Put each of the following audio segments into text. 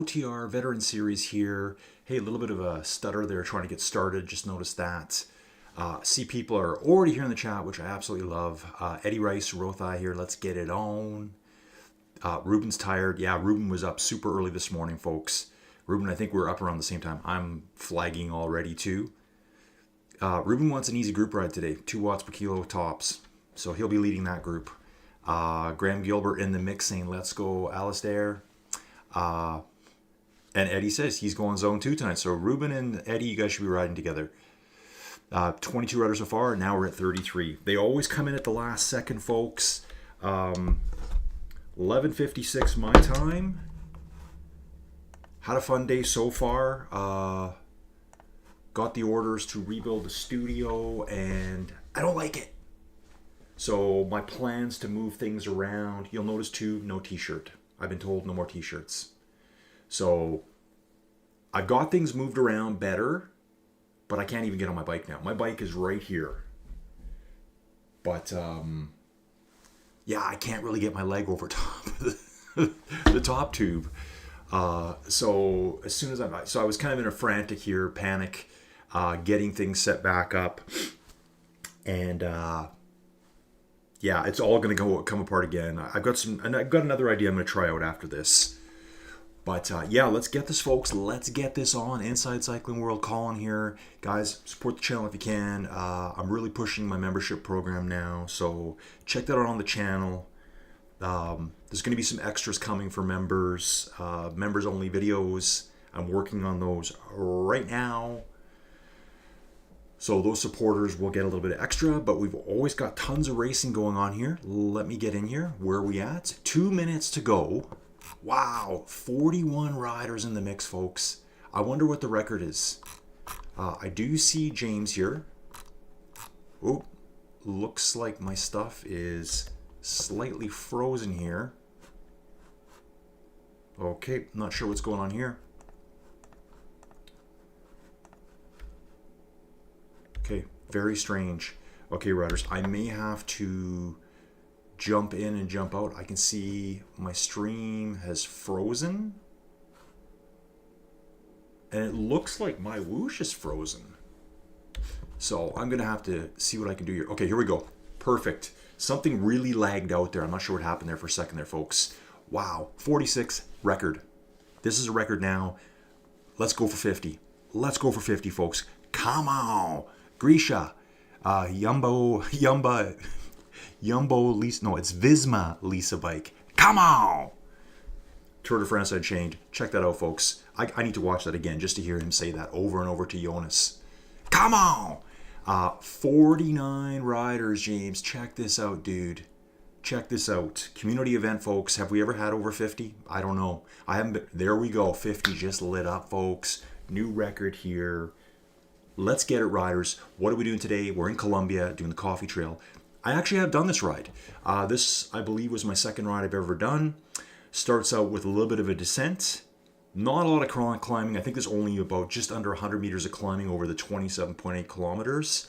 OTR Veteran Series here. Hey, a little bit of a stutter there trying to get started. Just noticed that. See people are already here in the chat, which I absolutely love. Eddie Rice, Rothai here. Let's get it on. Ruben's tired. Yeah, Ruben was up super early this morning, folks. Ruben, I think we're up around the same time. I'm flagging already too. Ruben wants an easy group ride today. 2 watts per kilo tops. So he'll be leading that group. Graham Gilbert in the mix saying, let's go, Alistair. And Eddie says he's going zone 2 tonight. So Ruben and Eddie, you guys should be riding together. 22 riders so far. Now we're at 33. They always come in at the last second, folks. 11:56 my time. Had a fun day so far. Got the orders to rebuild the studio, and I don't like it. So my plans to move things around. You'll notice too, no t-shirt. I've been told no more t-shirts. So I've got things moved around better, but I can't even get on my bike now. My bike is right here. But yeah, I can't really get my leg over top the top tube. So as soon as I was kind of in a frantic here, panic, getting things set back up, and yeah, it's all going to come apart again. I've got another idea I'm going to try out after this. But yeah, let's get this, folks. Let's get this on. Inside Cycling World, Colin here. Guys, support the channel if you can. I'm really pushing my membership program now, so check that out on the channel. There's going to be some extras coming for members, members-only videos. I'm working on those right now. So those supporters will get a little bit of extra, but we've always got tons of racing going on here. Let me get in here. Where are we at? 2 minutes to go. Wow, 41 riders in the mix, folks. I wonder what the record is. I do see James here. Oh, looks like my stuff is slightly frozen here. Okay, not sure what's going on here. Okay, very strange. Okay, riders, I may have to jump in and jump out. I can see my stream has frozen. And it looks like my whoosh is frozen. So I'm gonna have to see what I can do here. Okay, here we go. Perfect. Something really lagged out there. I'm not sure what happened there for a second there, folks. Wow, 46 record. This is a record now. Let's go for 50. Let's go for 50, folks. Come on. Grisha, Yumbo Lisa, no, it's Visma Lisa bike. Come on! Tour de France Unchained. Check that out, folks. I need to watch that again just to hear him say that over and over to Jonas. Come on! 49 riders, James. Check this out, dude. Check this out. Community event, folks. Have we ever had over 50? I don't know. I haven't been. There we go. 50 just lit up, folks. New record here. Let's get it, riders. What are we doing today? We're in Colombia doing the coffee trail. I actually have done this ride. This, I believe, was my second ride I've ever done. Starts out with a little bit of a descent. Not a lot of climbing. I think there's only about just under 100 meters of climbing over the 27.8 kilometers.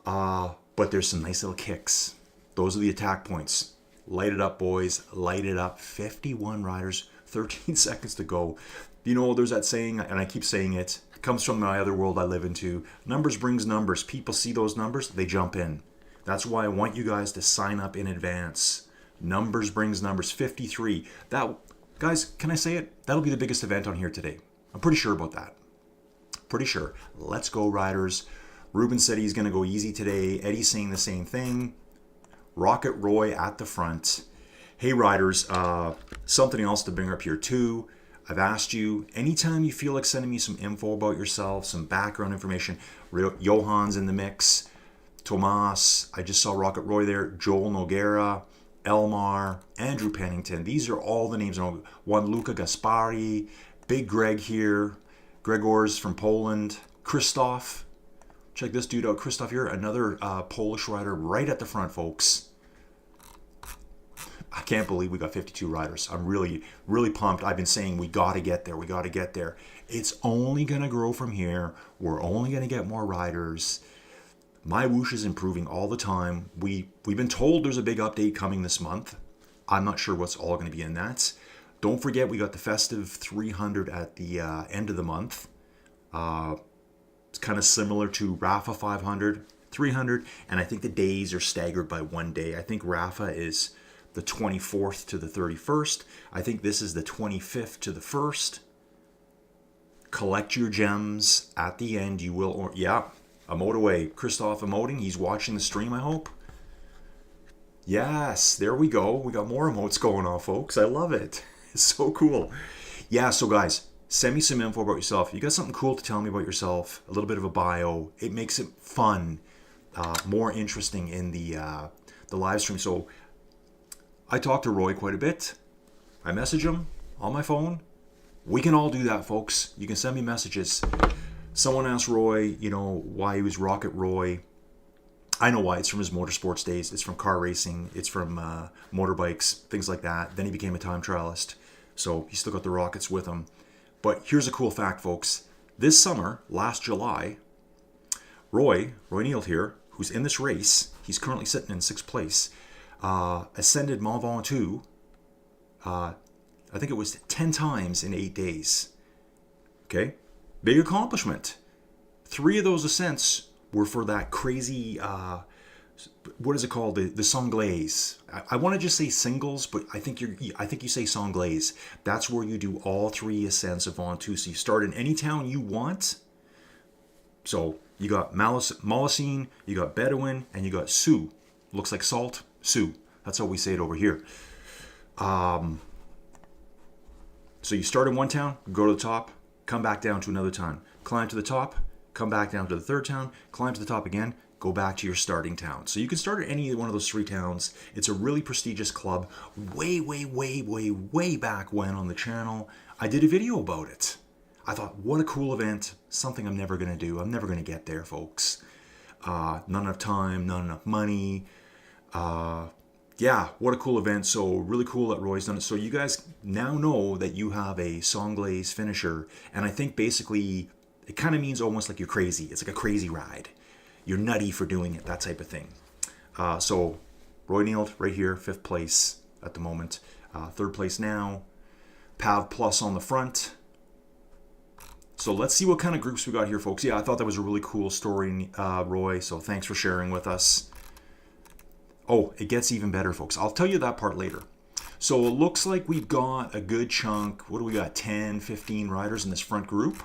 But there's some nice little kicks. Those are the attack points. Light it up, boys. Light it up. 51 riders, 13 seconds to go. You know, there's that saying, and I keep saying it. It comes from my other world I live into. Numbers brings numbers. People see those numbers, they jump in. That's why I want you guys to sign up in advance. Numbers brings numbers. 53. That, guys, can I say it? That'll be the biggest event on here today. I'm pretty sure about that. Pretty sure. Let's go, riders. Ruben said he's going to go easy today. Eddie's saying the same thing. Rocket Roy at the front. Hey, riders, something else to bring up here too. I've asked you, anytime you feel like sending me some info about yourself, some background information, Johan's in the mix. Tomas, I just saw Rocket Roy there, Joel Noguera, Elmar, Andrew Pennington. These are all the names. Juan Luca Gaspari, Big Greg here, Gregor's from Poland, Christoph. Check this dude out, Christoph here, another Polish rider right at the front, folks. I can't believe we got 52 riders. I'm really, really pumped. I've been saying we got to get there. We got to get there. It's only going to grow from here. We're only going to get more riders. My whoosh is improving all the time. We've been told there's a big update coming this month. I'm not sure what's all going to be in that. Don't forget, we got the festive 300 at the end of the month. It's kind of similar to Rafa 500, 300, and I think the days are staggered by 1 day. I think Rafa is the 24th to the 31st. I think this is the 25th to the 1st. Collect your gems at the end. You will, or yeah, emote away. Christoph emoting. He's watching the stream, I hope. Yes, there we go. We got more emotes going on, folks. I love it. It's so cool. Yeah, so guys, send me some info about yourself. You got something cool to tell me about yourself, a little bit of a bio. It makes it fun, more interesting in the live stream. So I talk to Roy quite a bit. I message him on my phone. We can all do that, folks. You can send me messages. Someone asked Roy, why he was Rocket Roy. I know why. It's from his motorsports days. It's from car racing. It's from motorbikes, things like that. Then he became a time trialist. So he still got the rockets with him. But here's a cool fact, folks. This summer, last July, Roy Neild here, who's in this race, he's currently sitting in 6th place, ascended Mont Ventoux, I think it was 10 times in 8 days. Okay? Big accomplishment. 3 of those ascents were for that crazy, what is it called? The Sanglaise. I want to just say singles, but I think you say Sanglaise. That's where you do all 3 ascents of Ventoux. So you start in any town you want. So you got Molosine, you got Bedouin, and you got Sioux. Looks like salt, Sioux. That's how we say it over here. So you start in one town, go to the top, come back down to another town, climb to the top, come back down to the 3rd town, climb to the top again, go back to your starting town. So you can start at any one of those 3 towns. It's a really prestigious club. Way back when on the channel, I did a video about it. I thought, what a cool event. Something I'm never going to do. I'm never going to get there, folks. Not enough time, not enough money. Yeah, what a cool event. So really cool that Roy's done it. So you guys now know that you have a Sanglaise finisher. And I think basically it kind of means almost like you're crazy. It's like a crazy ride. You're nutty for doing it, that type of thing. So Roy Neild right here, 5th place at the moment. 3rd place now. Pav Plus on the front. So let's see what kind of groups we got here, folks. Yeah, I thought that was a really cool story, Roy. So thanks for sharing with us. Oh, it gets even better, folks. I'll tell you that part later. So it looks like we've got a good chunk. What do we got? 10, 15 riders in this front group.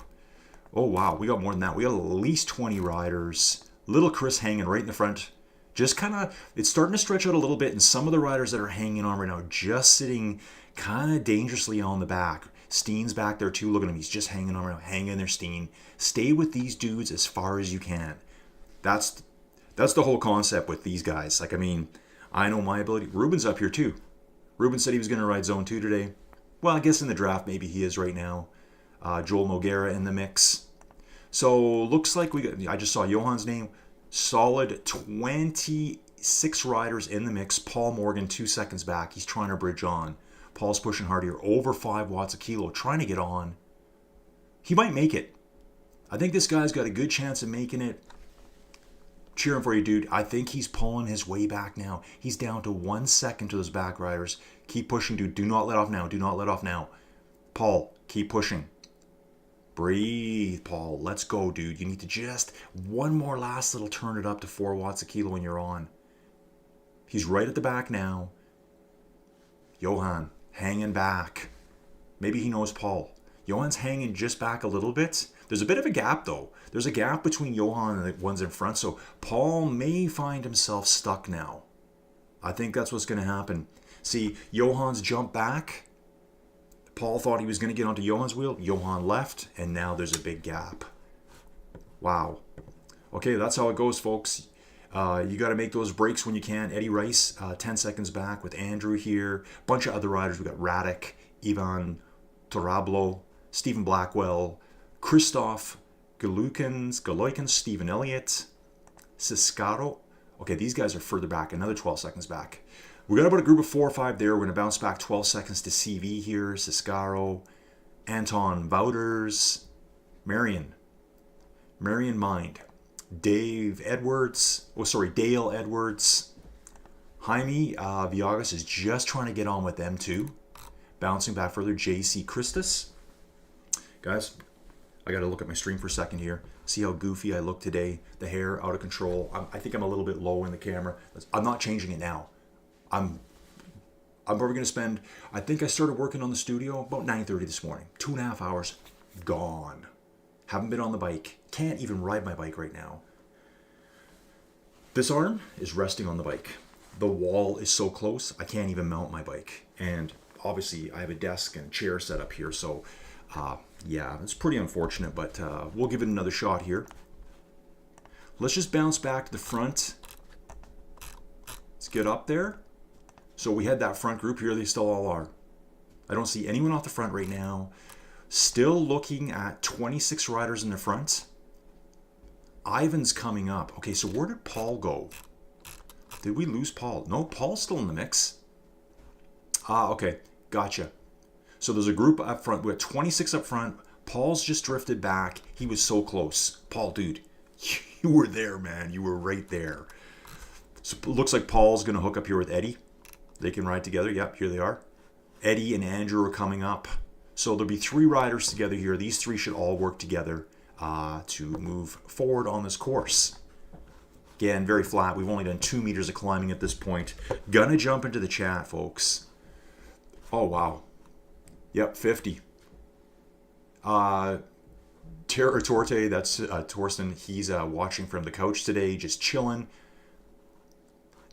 Oh, wow. We got more than that. We got at least 20 riders. Little Chris hanging right in the front. Just kind of, it's starting to stretch out a little bit. And some of the riders that are hanging on right now, just sitting kind of dangerously on the back. Steen's back there too. Look at him. He's just hanging on right now. Hang in there, Steen. Stay with these dudes as far as you can. That's the whole concept with these guys. Like, I mean, I know my ability. Ruben's up here too. Ruben said he was going to ride Zone 2 today. Well, I guess in the draft maybe he is right now. Joel Noguera in the mix. So looks like we got, I just saw Johan's name. Solid 26 riders in the mix. Paul Morgan 2 seconds back. He's trying to bridge on. Paul's pushing hard here. Over 5 watts a kilo. Trying to get on. He might make it. I think this guy's got a good chance of making it. Cheering for you, dude. I think he's pulling his way back now. He's down to 1 second to those back riders. Keep pushing, dude. Do not let off now. Do not let off now. Paul, keep pushing. Breathe, Paul. Let's go, dude. You need to just one more last little turn it up to 4 watts a kilo when you're on. He's right at the back now. Johan, hanging back. Maybe he knows Paul. Johan's hanging just back a little bit. There's a bit of a gap, though. There's a gap between Johan and the ones in front, so Paul may find himself stuck now. I think that's what's going to happen. See, Johan's jumped back. Paul thought he was going to get onto Johan's wheel. Johan left, and now there's a big gap. Wow. Okay, that's how it goes, folks. You got to make those breaks when you can. Eddie Rice, 10 seconds back with Andrew here. Bunch of other riders. We got Radek, Ivan Torablo, Stephen Blackwell, Christoph Galoikens, Stephen Elliott, Ciscaro. Okay, these guys are further back, another 12 seconds back. We got about a group of 4 or 5 there. We're going to bounce back 12 seconds to CV here. Ciscaro, Anton Wouters, Marion Mind, Dale Edwards, Jaime Viagas is just trying to get on with them too. Bouncing back further, JC Christus. Guys, I got to look at my stream for a second here. See how goofy I look today. The hair out of control. I think I'm a little bit low in the camera. I'm not changing it now. I'm probably going to spend, I think I started working on the studio about 9:30 this morning. 2.5 hours gone. Haven't been on the bike. Can't even ride my bike right now. This arm is resting on the bike. The wall is so close, I can't even mount my bike. And obviously I have a desk and chair set up here, so yeah, it's pretty unfortunate, but we'll give it another shot here. Let's just bounce back to the front. Let's get up there. So we had that front group here, they still all are. I don't see anyone off the front right now. Still looking at 26 riders in the front. Ivan's coming up. Okay, so where did Paul go? Did we lose Paul? No, Paul's still in the mix. Okay, gotcha. So there's a group up front. We got 26 up front. Paul's just drifted back. He was so close. Paul, dude, you were there, man. You were right there. So it looks like Paul's going to hook up here with Eddie. They can ride together. Yep, here they are. Eddie and Andrew are coming up. So there'll be 3 riders together here. These 3 should all work together to move forward on this course. Again, very flat. We've only done 2 meters of climbing at this point. Gonna jump into the chat, folks. Oh, wow. Yep, 50. Terra Torte, that's Torsten. He's watching from the couch today, just chilling.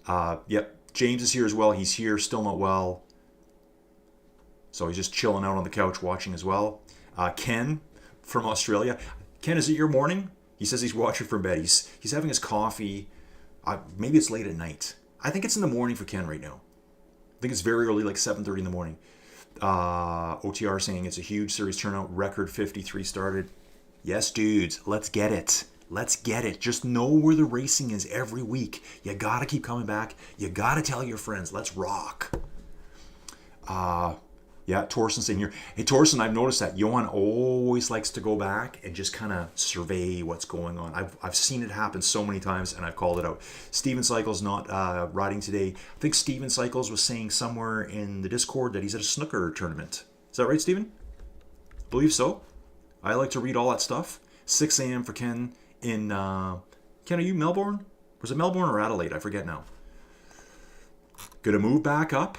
Yep, James is here as well. He's here, still not well. So he's just chilling out on the couch watching as well. Ken from Australia. Ken, is it your morning? He says he's watching from bed. He's having his coffee. Maybe it's late at night. I think it's in the morning for Ken right now. I think it's very early, like 7:30 in the morning. OTR saying it's a huge series turnout. Record 53 started. Yes, dudes, let's get it. Let's get it. Just know where the racing is every week. You gotta keep coming back. You gotta tell your friends. Let's rock. Yeah, Torsten's in here. Hey, Torsten, I've noticed that Johan always likes to go back and just kind of survey what's going on. I've seen it happen so many times, and I've called it out. Steven Cycles not riding today. I think Steven Cycles was saying somewhere in the Discord that he's at a snooker tournament. Is that right, Steven? Believe so. I like to read all that stuff. 6 a.m. for Ken in... Ken, are you Melbourne? Was it Melbourne or Adelaide? I forget now. Gonna move back up.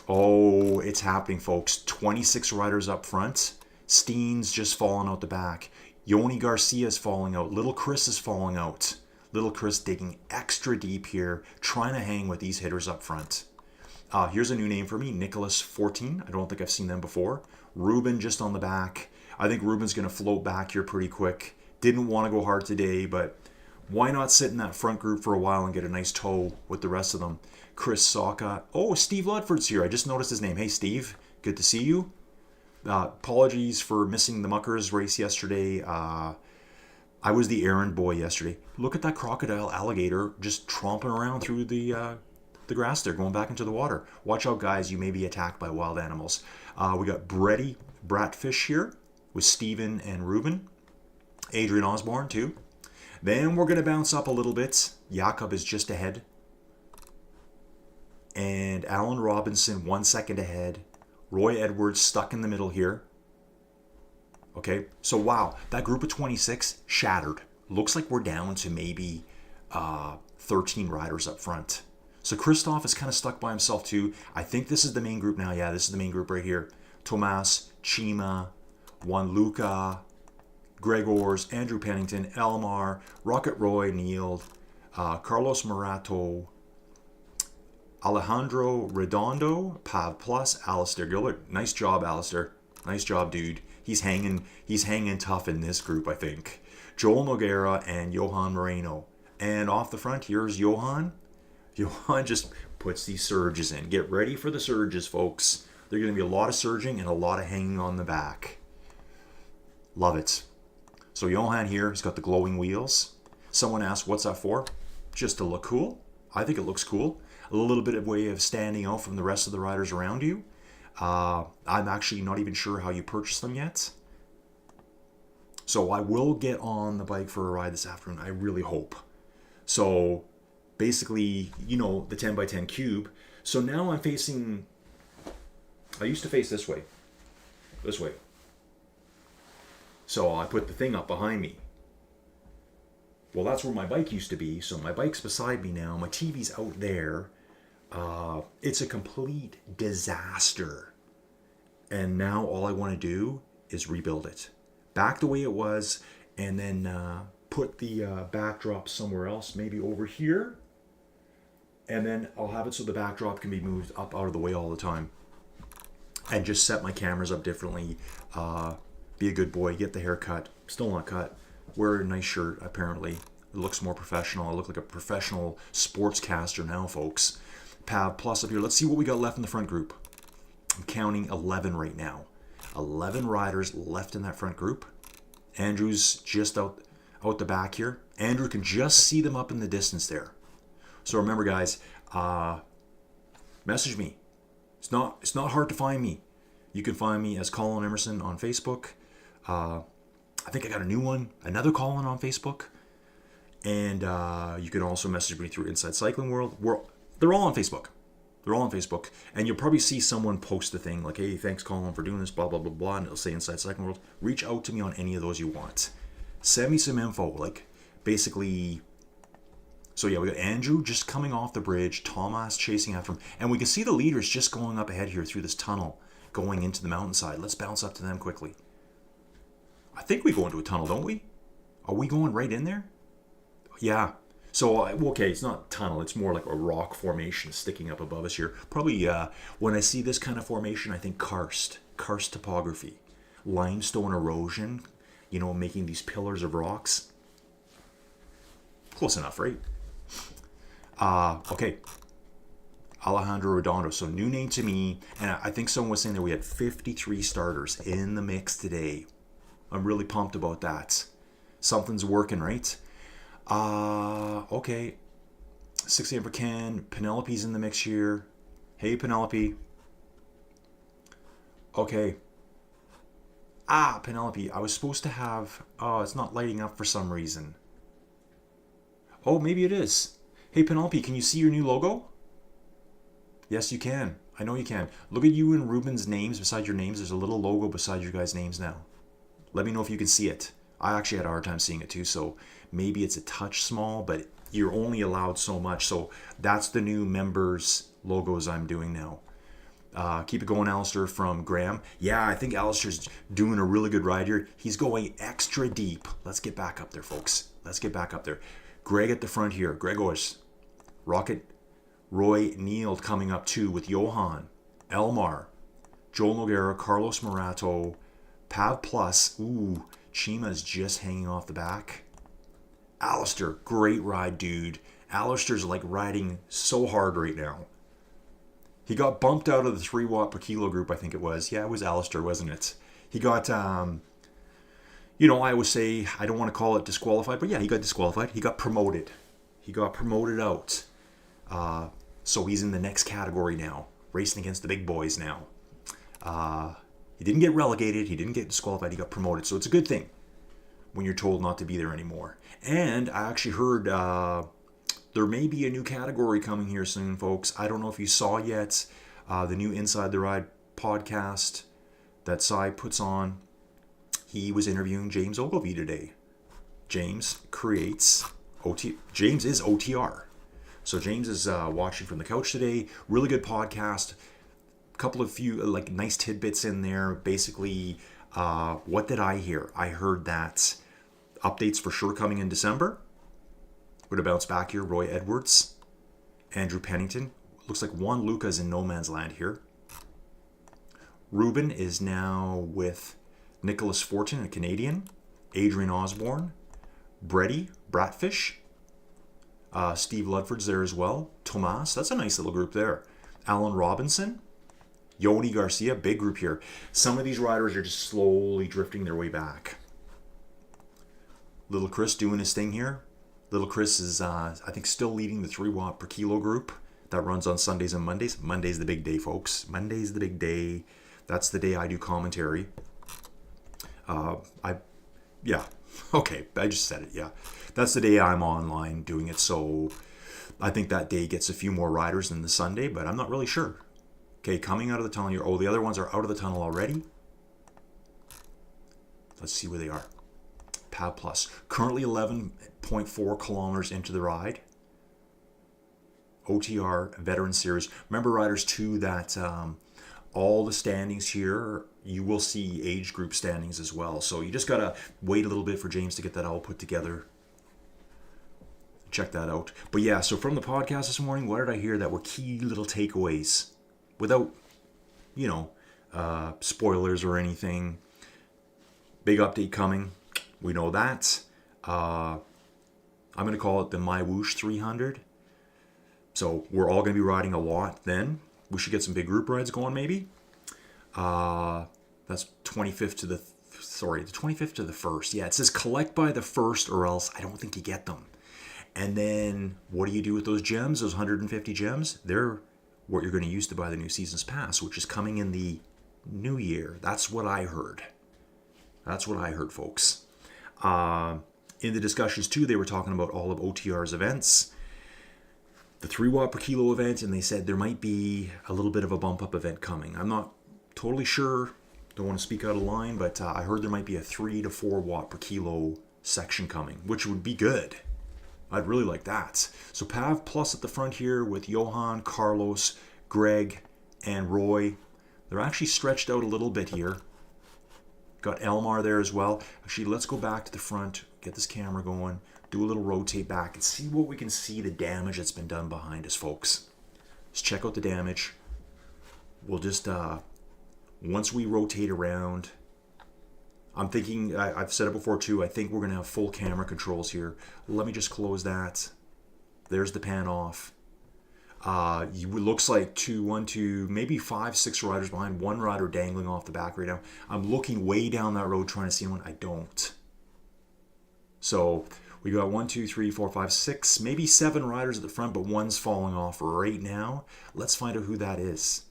Oh, it's happening, folks. 26 riders up front. Steen's just falling out the back. Yoni Garcia's falling out. Little Chris is falling out. Little Chris digging extra deep here, trying to hang with these hitters up front. Here's a new name for me, Nicholas 14. I don't think I've seen them before. Ruben just on the back. I think Ruben's going to float back here pretty quick. Didn't want to go hard today, but why not sit in that front group for a while and get a nice tow with the rest of them? Chris Saka. Oh, Steve Ludford's here. I just noticed his name. Hey, Steve. Good to see you. Apologies for missing the Muckers race yesterday. I was the errand boy yesterday. Look at that crocodile alligator just tromping around through the grass there, going back into the water. Watch out, guys. You may be attacked by wild animals. We got Bratfish here with Steven and Ruben. Adrian Osborne, too. Then we're going to bounce up a little bit. Jakob is just ahead. And Alan Robinson 1 second ahead. Roy Edwards stuck in the middle here. Okay, so wow, that group of 26 shattered. Looks like we're down to maybe 13 riders up front. So Christoph is kind of stuck by himself too. I think this is the main group now. Yeah, this is the main group right here. Tomas, Chima, Juan Luca, Gregors, Andrew Pennington, Elmar, Rocket Roy, Neil, Carlos Morato, Alejandro Redondo, Pav Plus, Alistair Gillard. Nice job, Alistair. Nice job, dude. He's hanging tough in this group, I think. Joel Noguera and Johan Moreno. And off the front, here's Johan. Johan just puts these surges in. Get ready for the surges, folks. There's going to be a lot of surging and a lot of hanging on the back. Love it. So Johan here, he's got the glowing wheels. Someone asked, what's that for? Just to look cool. I think it looks cool. A little bit of way of standing out from the rest of the riders around you. I'm actually not even sure how you purchase them yet. So I will get on the bike for a ride this afternoon. I really hope. So basically, you know, the 10x10 cube. So now I'm facing I used to face this way. This way. So I put the thing up behind me. Well, that's where my bike used to be. So my bike's beside me now. My TV's out there. It's a complete disaster. And now all I want to do is rebuild it. Back the way it was, and then put the backdrop somewhere else, maybe over here. And then I'll have it so the backdrop can be moved up out of the way all the time. And just set my cameras up differently. Be a good boy, get the haircut, still not cut, wear a nice shirt, apparently. It looks more professional. I look like a professional sportscaster now, folks. Pav Plus up here. Let's see what we got left in the front group. I'm counting 11 right now. 11 riders left in that front group. Andrew's just out the back here. Andrew can just see them up in the distance there. So remember, guys, message me. It's not hard to find me. You can find me as Colin Emerson on Facebook. I think I got a new one, another Colin on Facebook. And you can also message me through Inside Cycling World. They're all on Facebook. They're all on Facebook. And you'll probably see someone post a thing like, hey, thanks, Colin, for doing this, blah, blah, blah, blah. And it'll say Inside Cycling World. Reach out to me on any of those you want. Send me some info. Like, basically... So yeah, we got Andrew just coming off the bridge. Thomas chasing after him. And we can see the leaders just going up ahead here through this tunnel, going into the mountainside. Let's bounce up to them quickly. I think we go into a tunnel, don't we? Are we going right in there? Yeah. So, okay, it's not a tunnel. It's more like a rock formation sticking up above us here. Probably when I see this kind of formation, I think karst topography. Limestone erosion, making these pillars of rocks. Close enough, right? Okay. Alejandro Redondo. So new name to me. And I think someone was saying that we had 53 starters in the mix today. I'm really pumped about that. Something's working, right? Okay. 6 a.m. for Ken. Penelope's in the mix here. Hey, Penelope. Okay. Penelope. I was supposed to have... Oh, it's not lighting up for some reason. Oh, maybe it is. Hey, Penelope, can you see your new logo? Yes, you can. I know you can. Look at you and Ruben's names beside your names. There's a little logo beside your guys' names now. Let me know if you can see it. I actually had a hard time seeing it too, so maybe it's a touch small, but you're only allowed so much. So that's the new members' logos I'm doing now. Keep it going, Alistair from Graham. Yeah, I think Alistair's doing a really good ride here. He's going extra deep. Let's get back up there, folks. Let's get back up there. Greg at the front here. Gregors. Rocket. Roy Neal coming up too with Johan. Elmar. Joel Noguera. Carlos Morato. Pav Plus. Ooh, Chima's just hanging off the back. Alistair. Great ride, dude. Alistair's like riding so hard right now. He got bumped out of the 3 watt per kilo group, I think it was. Yeah, it was Alistair, wasn't it? He got... I always say, I don't want to call it disqualified, but yeah, he got disqualified. He got promoted. He got promoted out. So he's in the next category now, racing against the big boys now. He didn't get relegated. He didn't get disqualified. He got promoted. So it's a good thing when you're told not to be there anymore. And I actually heard there may be a new category coming here soon, folks. I don't know if you saw yet the new Inside the Ride podcast that Cy puts on. He was interviewing James Ogilvie today. James creates James is OTR. So James is watching from the couch today. Really good podcast. Couple of few nice tidbits in there. Basically, what did I hear? I heard that updates for sure coming in December. We're going to bounce back here. Roy Edwards, Andrew Pennington. Looks like Juan Luca's in no man's land here. Ruben is now with Nicholas Fortin, a Canadian. Adrian Osborne. Bretty, Bratfish. Steve Ludford's there as well. Tomas, that's a nice little group there. Alan Robinson. Yoni Garcia, big group here. Some of these riders are just slowly drifting their way back. Little Chris doing his thing here. Little Chris is, I think, still leading the 3 watt per kilo group. That runs on Sundays and Mondays. Monday's the big day, folks. Monday's the big day. That's the day I do commentary. Okay, I just said it, yeah. That's the day I'm online doing it, so I think that day gets a few more riders than the Sunday, but I'm not really sure. Okay, coming out of the tunnel here. Oh, the other ones are out of the tunnel already. Let's see where they are. PAV Plus. Currently 11.4 kilometers into the ride. OTR Veteran Series. Remember, riders, too, that all the standings here, you will see age group standings as well. So you just got to wait a little bit for James to get that all put together. Check that out. But yeah, so from the podcast this morning, what did I hear that were key little takeaways? Without, spoilers or anything. Big update coming. We know that. I'm going to call it the MyWhoosh 300. So we're all going to be riding a lot then. We should get some big group rides going maybe. That's 25th to the 25th to the 1st. Yeah, it says collect by the 1st or else I don't think you get them. And then what do you do with those gems, those 150 gems? They're what you're going to use to buy the new season's pass, which is coming in the new year. That's what I heard. That's what I heard, folks. In the discussions, too, they were talking about all of OTR's events. The 3 watt per kilo event, and they said there might be a little bit of a bump up event coming. I'm not totally sure. Don't want to speak out of line, but I heard there might be a 3 to 4 watt per kilo section coming, which would be good. I'd really like that. So PAV Plus at the front here with Johan, Carlos, Greg, and Roy. They're actually stretched out a little bit here. Got Elmar there as well. Actually, let's go back to the front, get this camera going, do a little rotate back, and see what we can see the damage that's been done behind us, folks. Let's check out the damage. We'll just, once we rotate around, I'm thinking, I've said it before too, I think we're going to have full camera controls here. Let me just close that. There's the pan off. It looks like maybe 5, 6 riders behind, one rider dangling off the back right now. I'm looking way down that road trying to see one. I don't. So we got 1, 2, 3, 4, 5, 6, maybe 7 riders at the front, but one's falling off right now. Let's find out who that is.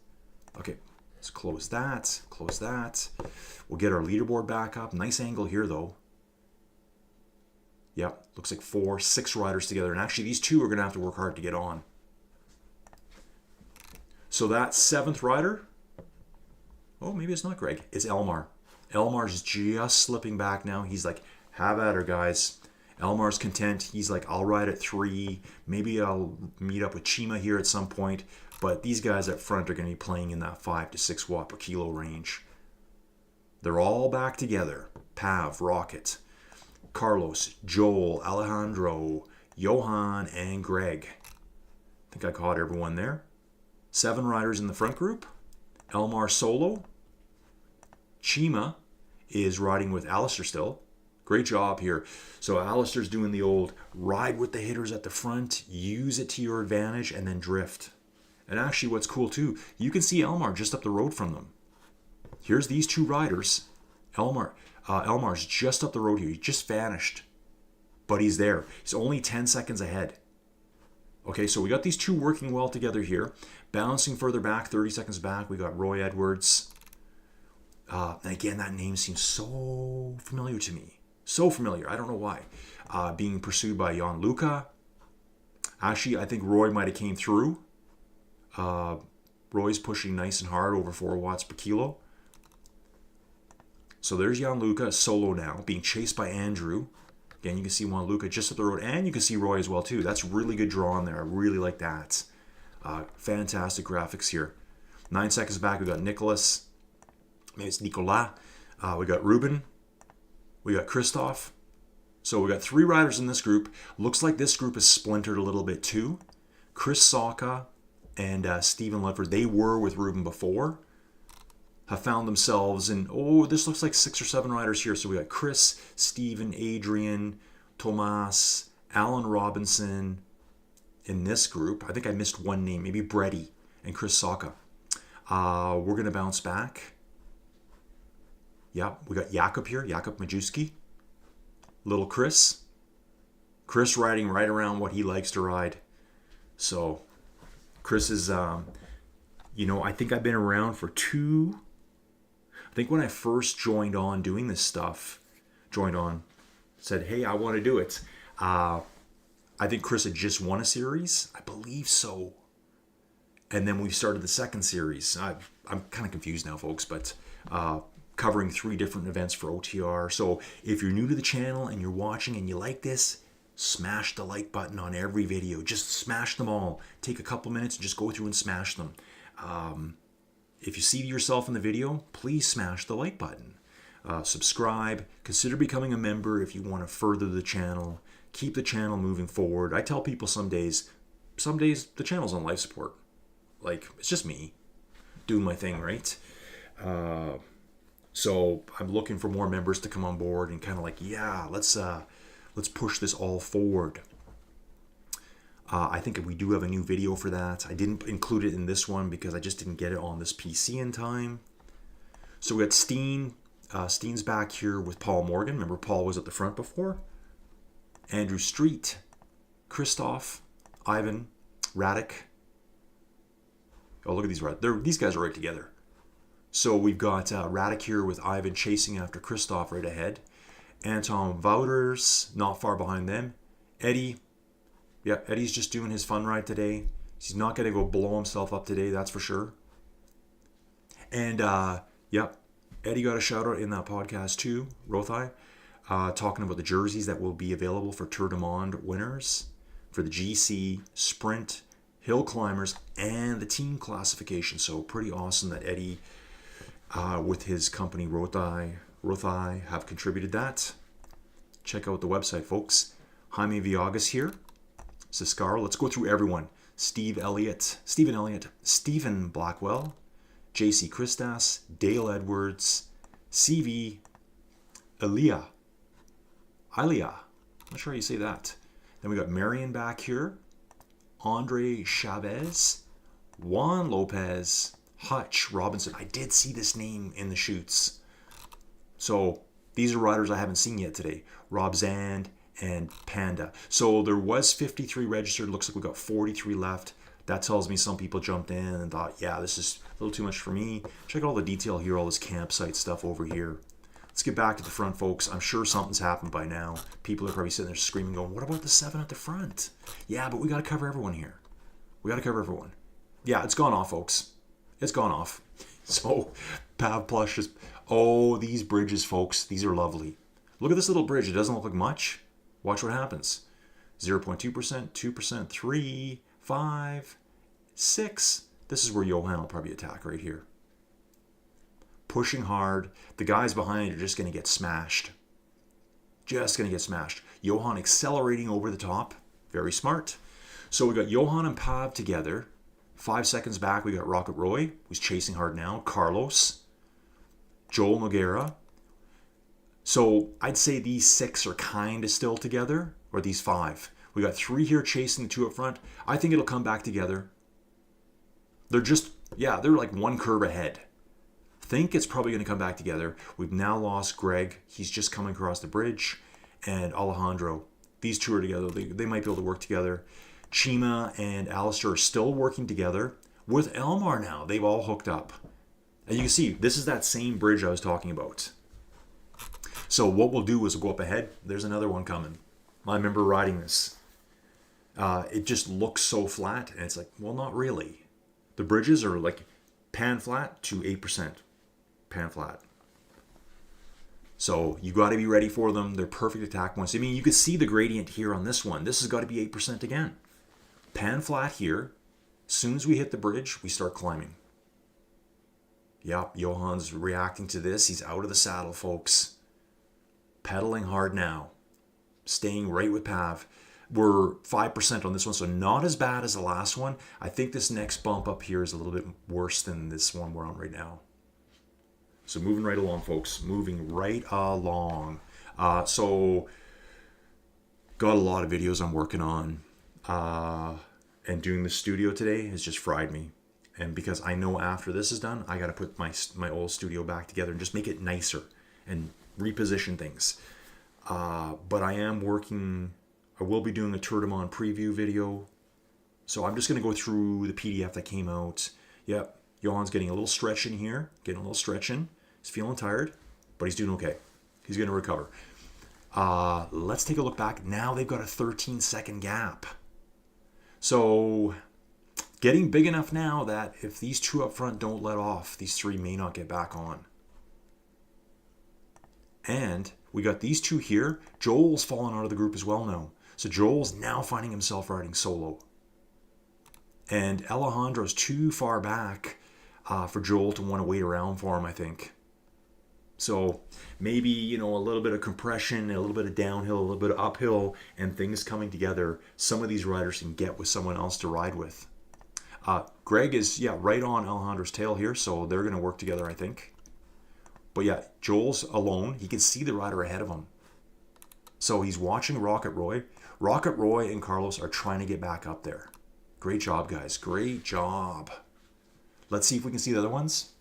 Okay, let's close that. Close that. We'll get our leaderboard back up. Nice angle here, though. Yep, looks like 4, 6 riders together. And actually, these 2 are going to have to work hard to get on. So that 7th rider, oh, maybe it's not Greg. It's Elmar. Elmar's just slipping back now. He's like, have at her, guys. Elmar's content. He's like, I'll ride at 3. Maybe I'll meet up with Chima here at some point. But these guys up front are going to be playing in that 5 to 6 watt per kilo range. They're all back together. Pav, Rocket, Carlos, Joel, Alejandro, Johan, and Greg. I think I caught everyone there. 7 riders in the front group. Elmar solo. Chima is riding with Alistair still. Great job here. So Alistair's doing the old ride with the hitters at the front, use it to your advantage, and then drift. And actually what's cool too, you can see Elmar just up the road from them. Here's these 2 riders. Elmar's just up the road here. He just vanished. But he's there. He's only 10 seconds ahead. Okay, so we got these 2 working well together here. Bouncing further back, 30 seconds back, we got Roy Edwards. And again, that name seems so familiar to me. So familiar. I don't know why. Being pursued by Gianluca. Actually, I think Roy might have came through. Roy's pushing nice and hard over 4 watts per kilo. So there's Gianluca solo now, being chased by Andrew. Again, you can see Gianluca just up the road, and you can see Roy as well too. That's really good draw on there. I really like that. Fantastic graphics here. 9 seconds back, we got Nicholas. Maybe it's Nicolas. We got Ruben. We got Christoph. So we got 3 riders in this group. Looks like this group is splintered a little bit too. Chris Saka and Stephen Ledford, they were with Ruben before, have found themselves in, this looks like 6 or 7 riders here. So we got Chris, Stephen, Adrian, Tomas, Alan Robinson in this group. I think I missed one name, maybe Brady and Chris Saka. We're going to bounce back. Yeah, we got Jakub here, Jakub Majewski. Little Chris. Chris riding right around what he likes to ride. So Chris is, I think I've been around for 2. I think when I first joined on doing this stuff, said, hey, I want to do it. I think Chris had just won a series. I believe so. And then we've started the second series. I'm kind of confused now, folks, but covering 3 different events for OTR. So if you're new to the channel and you're watching and you like this, smash the like button on every video. Just smash them all. Take a couple minutes and just go through and smash them. If you see yourself in the video, please smash the like button. Subscribe. Consider becoming a member if you want to further the channel. Keep the channel moving forward. I tell people some days the channel's on life support. Like, it's just me doing my thing, right? So I'm looking for more members to come on board and kind of like, yeah, let's push this all forward. I think we do have a new video for that. I didn't include it in this one because I just didn't get it on this PC in time. So we got Steen. Steen's back here with Paul Morgan. Remember, Paul was at the front before. Andrew Street, Christoph, Ivan, Radek. Oh, look at these. These guys are right together. So we've got Radek here with Ivan chasing after Christoph right ahead. Anton Wouters not far behind them. Eddie. Yeah, Eddie's just doing his fun ride today. He's not going to go blow himself up today, that's for sure. And, Eddie got a shout out in that podcast too, Rothai, talking about the jerseys that will be available for Tour de Monde winners for the GC, Sprint, Hill Climbers, and the team classification. So pretty awesome that Eddie, with his company Rothai, have contributed that. Check out the website, folks. Jaime Viagas here. Ciscaro. Let's go through everyone. Stephen Elliott, Stephen Blackwell, JC Christas, Dale Edwards, CV, I'm not sure how you say that. Then we got Marion back here, Andre Chavez, Juan Lopez, Hutch Robinson. I did see this name in the shoots. So these are riders I haven't seen yet today. Rob Zand and Panda. So there was 53 registered. Looks like we got 43 left. That tells me some people jumped in and thought, yeah, this is a little too much for me. Check out all the detail here, all this campsite stuff over here. Let's get back to the front, folks. I'm sure something's happened by now. People are probably sitting there screaming, going, what about the 7 at the front? Yeah, but we got to cover everyone here. We got to cover everyone. Yeah, it's gone off, folks. It's gone off. So, Pav Plush is... Oh, these bridges, folks. These are lovely. Look at this little bridge. It doesn't look like much. Watch what happens. 0.2%, 2%, 3, 5, 6. This is where Johan will probably attack right here. Pushing hard. The guys behind are just going to get smashed. Just going to get smashed. Johan accelerating over the top. Very smart. So we got Johan and Pav together. 5 seconds back, we got Rocket Roy, who's chasing hard now. Carlos. Joel Noguera. So I'd say these 6 are kind of still together. Or these 5. We got 3 here chasing the 2 up front. I think it'll come back together. They're just, they're like 1 curve ahead. Think it's probably going to come back together. We've now lost Greg. He's just coming across the bridge. And Alejandro. These 2 are together. They might be able to work together. Chima and Alistair are still working together. With Elmar now, they've all hooked up. And you can see, this is that same bridge I was talking about. So what we'll do is we'll go up ahead. There's another one coming. I remember riding this. It just looks so flat. And it's like, well, not really. The bridges are like pan flat to 8%. Pan flat. So you got to be ready for them. They're perfect attack points. I mean, you can see the gradient here on this one. This has got to be 8% again. Pan flat here. As soon as we hit the bridge, we start climbing. Yep, Johan's reacting to this. He's out of the saddle, folks. Pedaling hard now. Staying right with Pav. We're 5% on this one, so not as bad as the last one. I think this next bump up here is a little bit worse than this one we're on right now. So moving right along, folks. Moving right along. So got a lot of videos I'm working on. And doing the studio today has just fried me. And because I know after this is done, I got to put my old studio back together and just make it nicer and reposition things. But I am working... I will be doing a Tour de Monde preview video. So I'm just going to go through the PDF that came out. Yep, Johan's getting a little stretch in here. Getting a little stretch in. He's feeling tired, but he's doing okay. He's going to recover. Let's take a look back. Now they've got a 13-second gap. So Getting big enough now that if these two up front don't let off, these three may not get back on. And we got these two here. Joel's fallen out of the group as well now. So Joel's now finding himself riding solo. And Alejandro's too far back for Joel to want to wait around for him, I think. So maybe, you know, a little bit of compression, a little bit of downhill, a little bit of uphill, and things coming together. Some of these riders can get with someone else to ride with. Greg is, right on Alejandro's tail here, so they're going to work together, I think. But yeah, Joel's alone. He can see the rider ahead of him. So he's watching Rocket Roy. Rocket Roy and Carlos are trying to get back up there. Great job, guys. Great job. Let's see if we can see the other ones.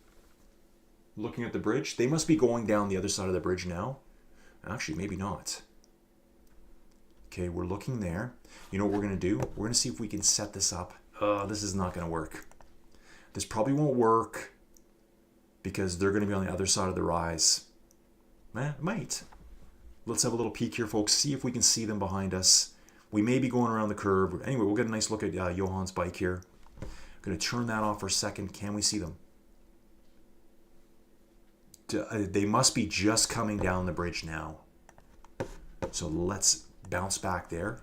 Looking at the bridge. They must be going down the other side of the bridge now. Actually, maybe not. Okay, we're looking there. You know what we're going to do? We're going to see if we can set this up. This is not going to work. This probably won't work because they're going to be on the other side of the rise. It might. Let's have a little peek here, folks. See if we can see them behind us. We may be going around the curve. Anyway, we'll get a nice look at Johan's bike here. I'm going to turn that off for a second. Can we see them? They must be just coming down the bridge now. So let's bounce back there.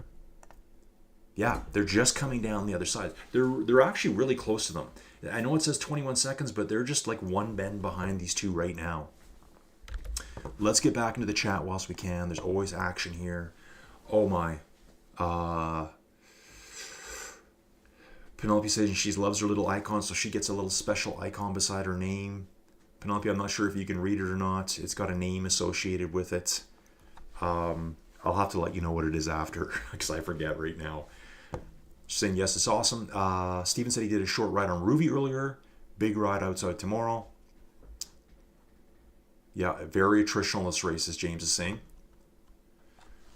Yeah, they're just coming down the other side. They're actually really close to them. I know it says 21 seconds, but they're just like one bend behind these two right now. Let's get back into the chat whilst we can. There's always action here. Oh my. Penelope says she loves her little icon, so she gets a little special icon beside her name. Penelope, I'm not sure if you can read it or not. It's got a name associated with it. I'll have to let you know what it is after, because I forget right now. She's saying, yes, it's awesome. Steven said he did a short ride on Ruby earlier. Big ride outside tomorrow. Yeah, very attritional this race, as James is saying.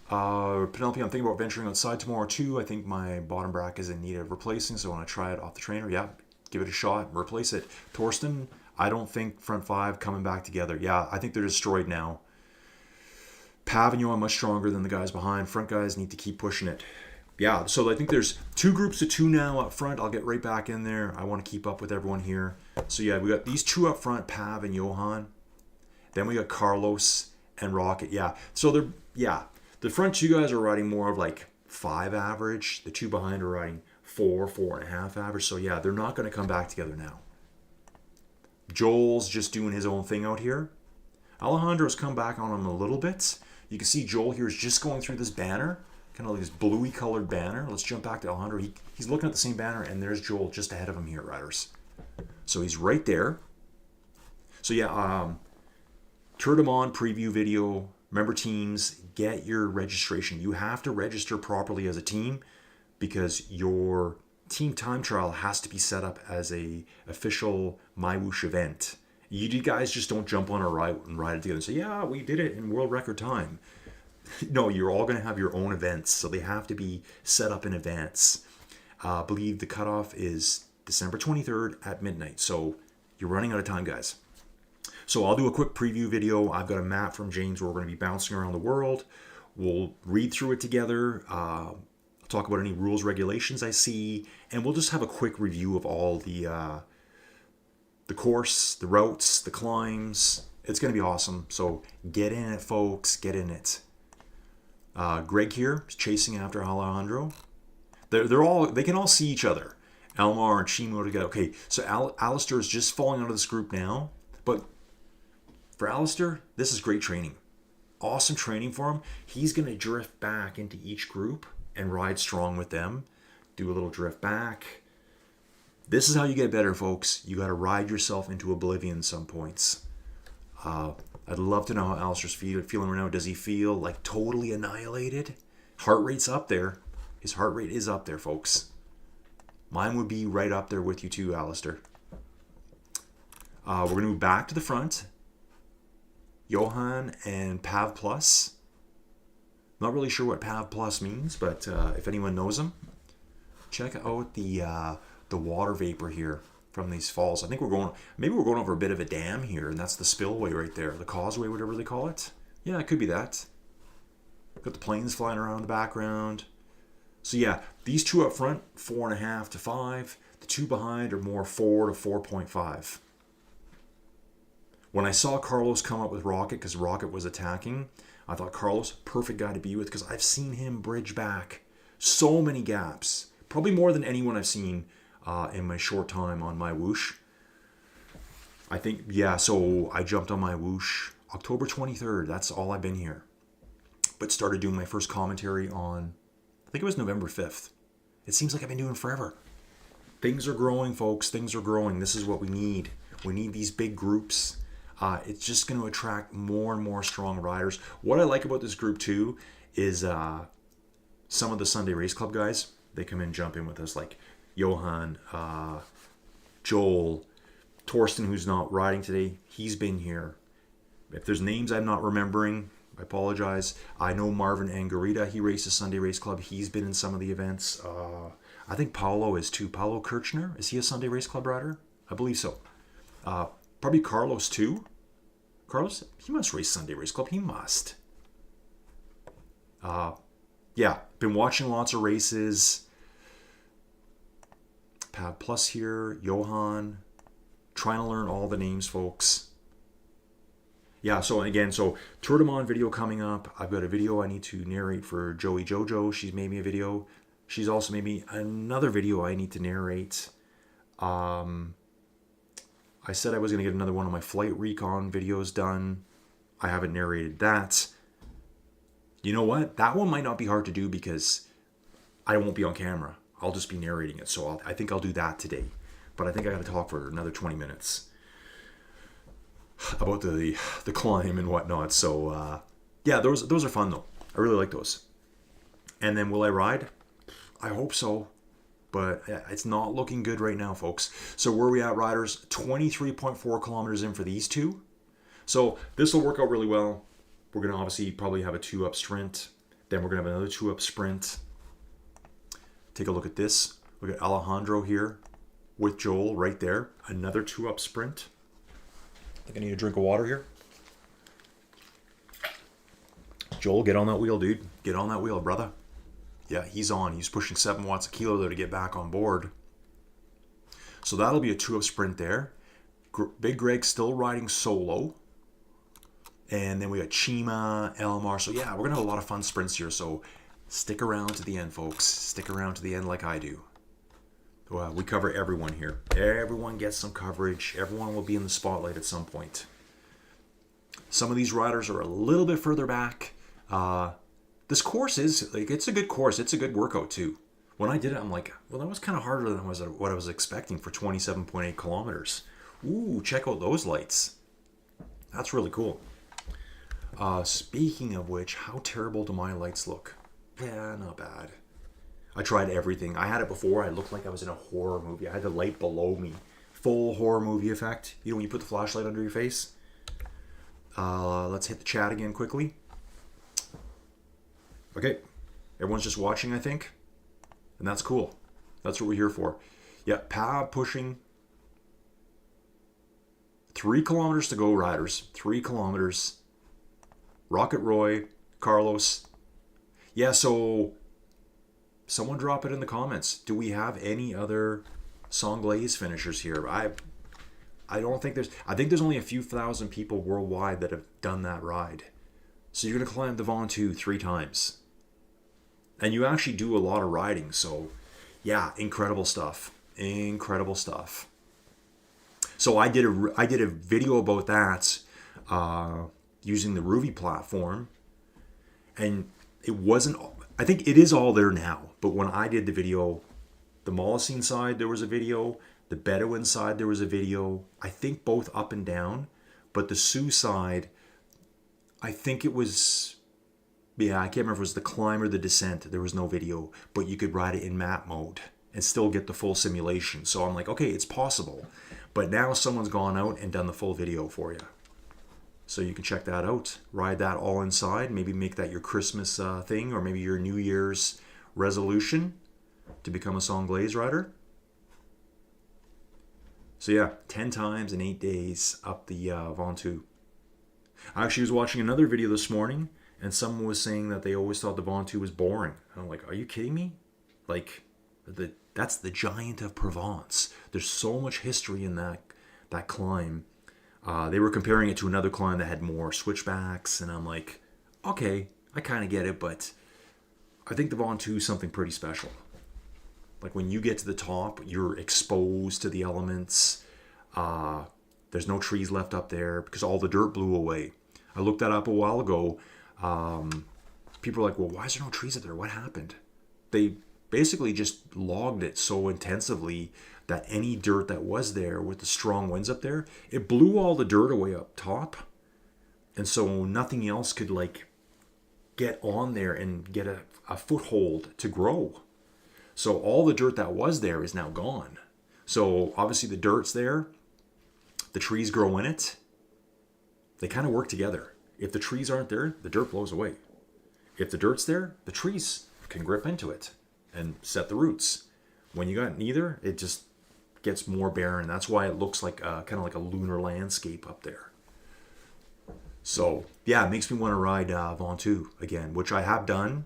Penelope, I'm thinking about venturing outside tomorrow too. I think my bottom bracket is in need of replacing, so I want to try it off the trainer. Yeah, give it a shot. Replace it. Torsten, I don't think front five coming back together. Yeah, I think they're destroyed now. Pav and Johan much stronger than the guys behind. Front guys need to keep pushing it. Yeah, so I think there's two groups of two now up front. I'll get right back in there. I want to keep up with everyone here. So yeah, we got these two up front, Pav and Johan. Then we got Carlos and Rocket. Yeah, so the front two guys are riding more of like 5 average. The two behind are riding 4.5 average. So yeah, they're not going to come back together now. Joel's just doing his own thing out here. Alejandro's come back on him a little bit. You can see Joel here is just going through this banner, kind of like this bluey colored banner. Let's jump back to Alejandro. He's looking at the same banner, and there's Joel just ahead of him here, riders. So he's right there. So yeah, turn them on, preview video. Remember, teams, get your registration. You have to register properly as a team because your team time trial has to be set up as a official MyWhoosh event. You guys just don't jump on a ride and ride it together and say, yeah, we did it in world record time. No, you're all going to have your own events, so they have to be set up in advance. I believe the cutoff is December 23rd at midnight, so you're running out of time, guys. So I'll do a quick preview video. I've got a map from James where we're going to be bouncing around the world. We'll read through it together. I'll talk about any rules, regulations I see, and we'll just have a quick review of all the course, the routes, the climbs. It's going to be awesome. So get in it, folks. Get in it. Greg here is chasing after Alejandro. They can all see each other. Almar and Chimo together. Okay, so Alistair is just falling out of this group now, but for Alistair, this is great training. Awesome training for him. He's going to drift back into each group and ride strong with them. Do a little drift back. This is how you get better, folks. You got to ride yourself into oblivion some points. I'd love to know how Alistair's feeling right now. Does he feel like totally annihilated? Heart rate's up there. His heart rate is up there, folks. Mine would be right up there with you too, Alistair. We're going to move back to the front. Johan and Pav Plus. Not really sure what Pav Plus means, but if anyone knows them, check out the water vapor here from these falls. I think maybe we're going over a bit of a dam here, and that's the spillway right there, the causeway, whatever they call it. Yeah, it could be that. Got the planes flying around in the background. So yeah, these two up front, 4.5 to 5. The two behind are more 4 to 4.5. When I saw Carlos come up with Rocket, because Rocket was attacking, I thought Carlos, perfect guy to be with, because I've seen him bridge back so many gaps. Probably more than anyone I've seen in my short time on MyWhoosh. I think, yeah, so I jumped on MyWhoosh October 23rd. That's all I've been here. But started doing my first commentary on, I think it was November 5th. It seems like I've been doing forever. Things are growing, folks. Things are growing. This is what we need. We need these big groups. It's just going to attract more and more strong riders. What I like about this group, too, is some of the Sunday Race Club guys, they come in and jump in with us, like Johan, Joel, Torsten, who's not riding today. He's been here. If there's names I'm not remembering, I apologize. I know Marvin Angarita. He races Sunday Race Club. He's been in some of the events. I think Paolo is too. Paolo Kirchner, is he a Sunday Race Club rider? I believe so. Probably Carlos too. Carlos, he must race Sunday Race Club. He must. Yeah, been watching lots of races. Pav Plus here, Johan. Trying to learn all the names, folks. Yeah, so again, Tour de Monde video coming up. I've got a video I need to narrate for Joey Jojo. She's made me a video. She's also made me another video I need to narrate. I said I was going to get another one of my flight recon videos done. I haven't narrated that. You know what? That one might not be hard to do because I won't be on camera. I'll just be narrating it. So I think I'll do that today. But I think I got to talk for another 20 minutes about the climb and whatnot. So yeah, those are fun though. I really like those. And then will I ride? I hope so. But it's not looking good right now, folks. So where are we at, riders? 23.4 kilometers in for these two. So this will work out really well. We're going to obviously probably have a 2-up sprint. Then we're going to have another 2-up sprint. Take a look at this. We got Alejandro here with Joel right there. Another 2-up sprint. I think I need a drink of water here. Joel, get on that wheel, dude. Get on that wheel, brother. Yeah, he's on. He's pushing 7 watts a kilo there to get back on board. So that'll be a 2-up sprint there. Big Greg still riding solo. And then we got Chima, Elmar. So yeah, we're going to have a lot of fun sprints here. So stick around to the end, folks. Stick around to the end like I do. We cover everyone here. Everyone gets some coverage. Everyone will be in the spotlight at some point. Some of these riders are a little bit further back. This course is, like, it's a good course. It's a good workout, too. When I did it, I'm like, well, that was kind of harder than what I was expecting for 27.8 kilometers. Ooh, check out those lights. That's really cool. Speaking of which, how terrible do my lights look? Yeah, not bad. I tried everything. I had it before. I looked like I was in a horror movie. I had the light below me. Full horror movie effect. You know when you put the flashlight under your face? Let's hit the chat again quickly. Okay. Everyone's just watching, I think. And that's cool. That's what we're here for. Yeah, Pab pushing. 3 kilometers to go, riders. 3 kilometers. Rocket Roy, Carlos. Yeah, so someone drop it in the comments. Do we have any other Sanglaise finishers here? I don't think there's... I think there's only a few thousand people worldwide that have done that ride. So you're going to climb the Ventoux 3 times. And you actually do a lot of riding. So, yeah, incredible stuff. Incredible stuff. So I did a video about that using the Ruby platform. And it wasn't... I think it is all there now. But when I did the video, the Molosine side, there was a video. The Bedouin side, there was a video. I think both up and down. But the Sioux side, I think it was... Yeah, I can't remember if it was the climb or the descent. There was no video. But you could ride it in map mode and still get the full simulation. So I'm like, okay, it's possible. But now someone's gone out and done the full video for you. So you can check that out. Ride that all inside. Maybe make that your Christmas thing, or maybe your New Year's resolution to become a Sanglaise rider. So yeah, 10 times in 8 days up the Ventoux. I actually was watching another video this morning, and someone was saying that they always thought the Ventoux was boring. And I'm like, are you kidding me? Like, That's the Giant of Provence. There's so much history in that climb. They were comparing it to another climb that had more switchbacks, and I'm like, okay, I kind of get it, but I think the Ventoux is something pretty special. Like when you get to the top, you're exposed to the elements. There's no trees left up there because all the dirt blew away. I looked that up a while ago. People are like, well, why is there no trees up there? What happened? They basically just logged it so intensively that any dirt that was there with the strong winds up there, it blew all the dirt away up top. And so nothing else could like get on there and get a foothold to grow. So all the dirt that was there is now gone. So obviously the dirt's there. The trees grow in it. They kind of work together. If the trees aren't there, the dirt blows away. If the dirt's there, the trees can grip into it and set the roots. When you got neither, it just gets more barren. That's why it looks like kind of like a lunar landscape up there. So yeah, it makes me want to ride Ventoux again, which I have done.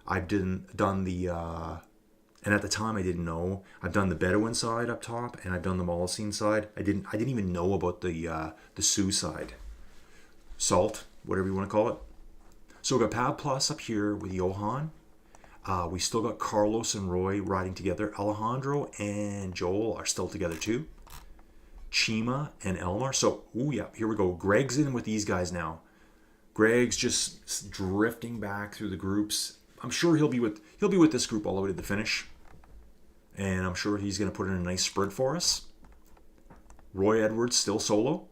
I've done the, and at the time I didn't know. I've done the Bedouin side up top, and I've done the Molosine side. I didn't even know about the Sioux side, Salt, whatever you want to call it. So we got Pav Plus up here with Johan. We still got Carlos and Roy riding together. Alejandro and Joel are still together too. Chima and Elmar. So, here we go. Greg's in with these guys now. Greg's just drifting back through the groups. I'm sure he'll be with this group all the way to the finish. And I'm sure he's going to put in a nice sprint for us. Roy Edwards still solo.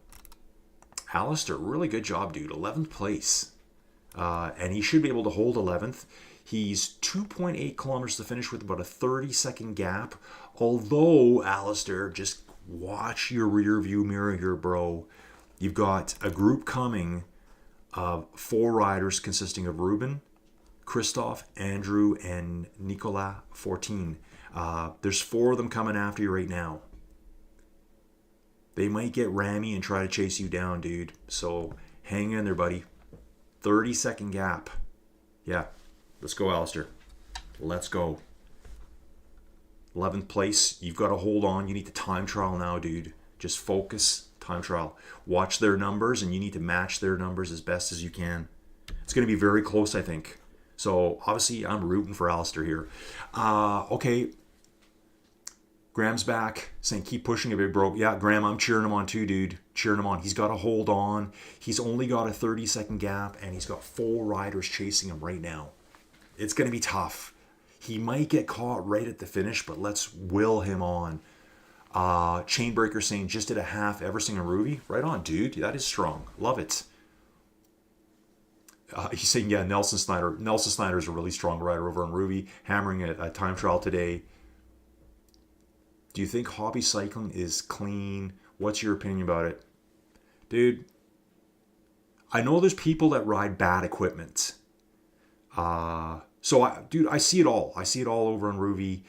Alistair, really good job, dude. 11th place. And he should be able to hold 11th. He's 2.8 kilometers to finish with about a 30-second gap. Although, Alistair, just watch your rear view mirror here, bro. You've got a group coming of 4 riders consisting of Ruben, Christoph, Andrew, and Nicolas 14. There's 4 of them coming after you right now. They might get rammy and try to chase you down, dude. So hang in there, buddy. 30-second gap. Yeah. Let's go, Alistair. Let's go. 11th place. You've got to hold on. You need to time trial now, dude. Just focus. Time trial. Watch their numbers, and you need to match their numbers as best as you can. It's going to be very close, I think. So, obviously, I'm rooting for Alistair here. Okay. Graham's back, saying keep pushing it, big bro. Yeah, Graham, I'm cheering him on too, dude. Cheering him on. He's got to hold on. He's only got a 30-second gap, and he's got 4 riders chasing him right now. It's going to be tough. He might get caught right at the finish, but let's will him on. Chainbreaker saying just did a half Eversing and Ruby. Right on, dude. That is strong. Love it. He's saying, yeah, Nelson Snyder. Nelson Snyder is a really strong rider over on Ruby, hammering a time trial today. Do you think hobby cycling is clean? What's your opinion about it? Dude, I know there's people that ride bad equipment. I see it all. I see it all over on Ruby.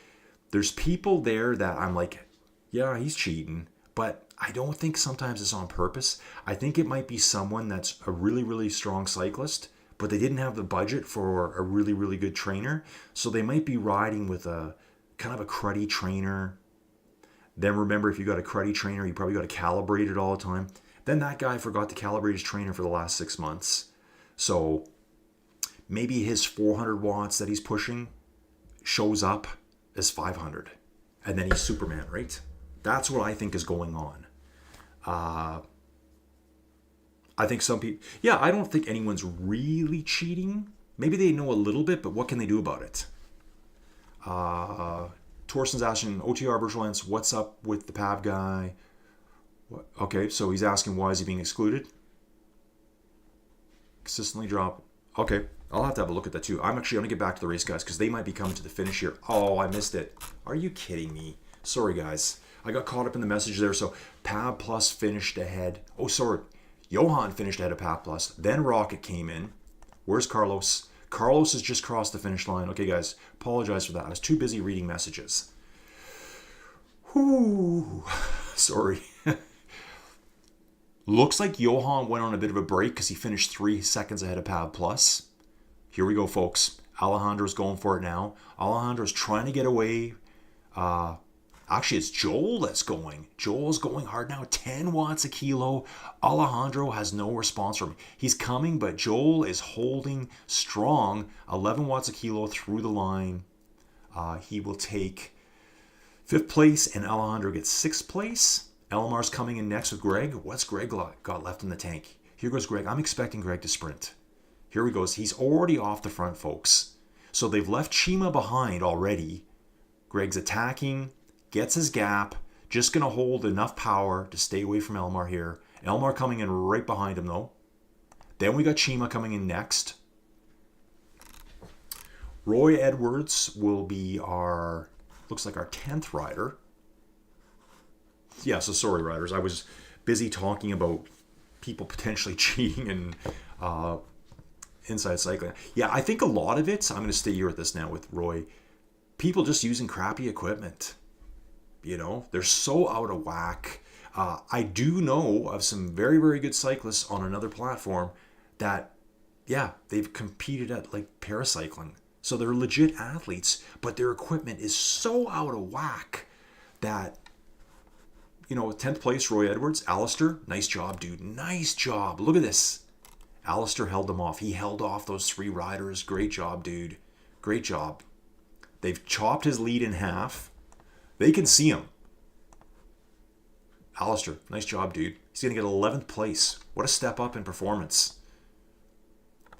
There's people there that I'm like, yeah, he's cheating. But I don't think sometimes it's on purpose. I think it might be someone that's a really, really strong cyclist, but they didn't have the budget for a really, really good trainer. So they might be riding with a kind of a cruddy trainer. Then remember, if you got a cruddy trainer, you probably got to calibrate it all the time. Then that guy forgot to calibrate his trainer for the last 6 months. So maybe his 400 watts that he's pushing shows up as 500. And then he's Superman, right? That's what I think is going on. I think some people... Yeah, I don't think anyone's really cheating. Maybe they know a little bit, but what can they do about it? Torsten's asking, OTR Virtual Events, what's up with the Pav guy? What? Okay, so he's asking why is he being excluded? Consistently drop. Okay, I'll have to have a look at that too. I'm actually going to get back to the race guys because they might be coming to the finish here. Oh, I missed it. Are you kidding me? Sorry, guys. I got caught up in the message there. So Pav Plus finished ahead. Oh, sorry. Johan finished ahead of Pav Plus. Then Rocket came in. Where's Carlos? Carlos has just crossed the finish line. Okay, guys, apologize for that. I was too busy reading messages. Whew. Sorry. Looks like Johan went on a bit of a break because he finished 3 seconds ahead of Pav Plus. Here we go, folks. Alejandro's going for it now. Alejandro's trying to get away Actually, it's Joel that's going. Joel's going hard now, 10 watts a kilo. Alejandro has no response from him. He's coming, but Joel is holding strong, 11 watts a kilo through the line. He will take 5th place, and Alejandro gets 6th place. Elmar's coming in next with Greg. What's Greg got left in the tank? Here goes Greg. I'm expecting Greg to sprint. Here he goes. He's already off the front, folks. So they've left Chima behind already. Greg's attacking, gets his gap, just going to hold enough power to stay away from Elmar here. Elmar coming in right behind him, though. Then we got Chima coming in next. Roy Edwards will be looks like our 10th rider. Yeah, so sorry, riders. I was busy talking about people potentially cheating and inside cycling. Yeah, I think a lot of it, I'm going to stay here with this now with Roy, people just using crappy equipment. You know, they're so out of whack. I do know of some very, very good cyclists on another platform that, yeah, they've competed at like paracycling. So they're legit athletes, but their equipment is so out of whack that, you know, 10th place, Roy Edwards. Alistair, nice job, dude. Nice job. Look at this. Alistair held them off. He held off those 3 riders. Great job, dude. Great job. They've chopped his lead in half. They can see him. Alistair, nice job, dude. He's going to get 11th place. What a step up in performance.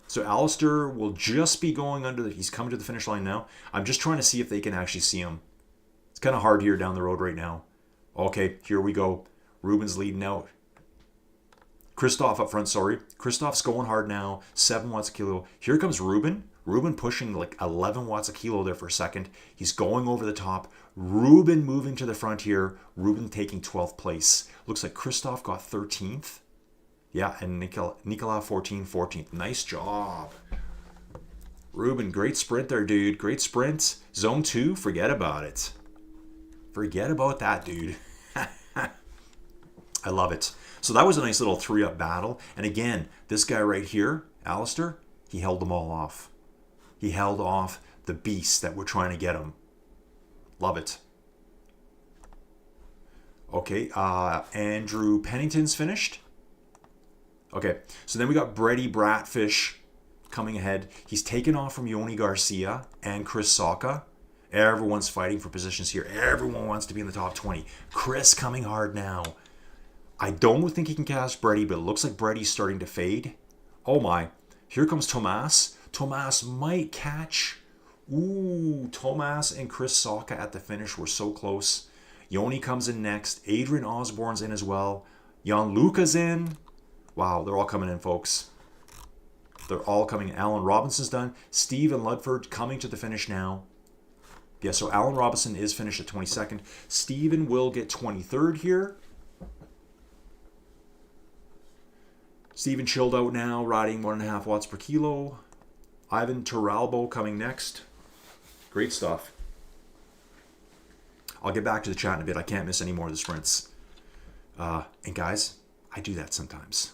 So Alistair will just be going he's coming to the finish line now. I'm just trying to see if they can actually see him. It's kind of hard here down the road right now. Okay, here we go. Ruben's leading out. Christoph up front, sorry. Christoph's going hard now. 7 watts a kilo. Here comes Ruben. Ruben pushing like 11 watts a kilo there for a second. He's going over the top. Ruben moving to the front here. Ruben taking 12th place. Looks like Christoph got 13th. Yeah, and Nicola 14th. Nice job. Ruben, great sprint there, dude. Great sprint. Zone 2, forget about it. Forget about that, dude. I love it. So that was a nice little 3-up battle. And again, this guy right here, Alistair, he held them all off. He held off the beasts that were trying to get him. Love it. Okay, Andrew Pennington's finished. Okay, so then we got Brady Bratfish coming ahead. He's taken off from Yoni Garcia and Chris Saka. Everyone's fighting for positions here. Everyone wants to be in the top 20. Chris coming hard now. I don't think he can catch Brady, but it looks like Brady's starting to fade. Oh my. Here comes Tomas. Tomas might catch. Ooh, Tomas and Chris Saka at the finish were so close. Yoni comes in next. Adrian Osborne's in as well. Gianluca's in. Wow, they're all coming in, folks. They're all coming in. Alan Robinson's done. Steve and Ludford coming to the finish now. Yeah, so Alan Robinson is finished at 22nd. Steven will get 23rd here. Steven chilled out now, riding 1.5 watts per kilo. Ivan Turalbo coming next. Great stuff. I'll get back to the chat in a bit. I can't miss any more of the sprints. And guys, I do that sometimes.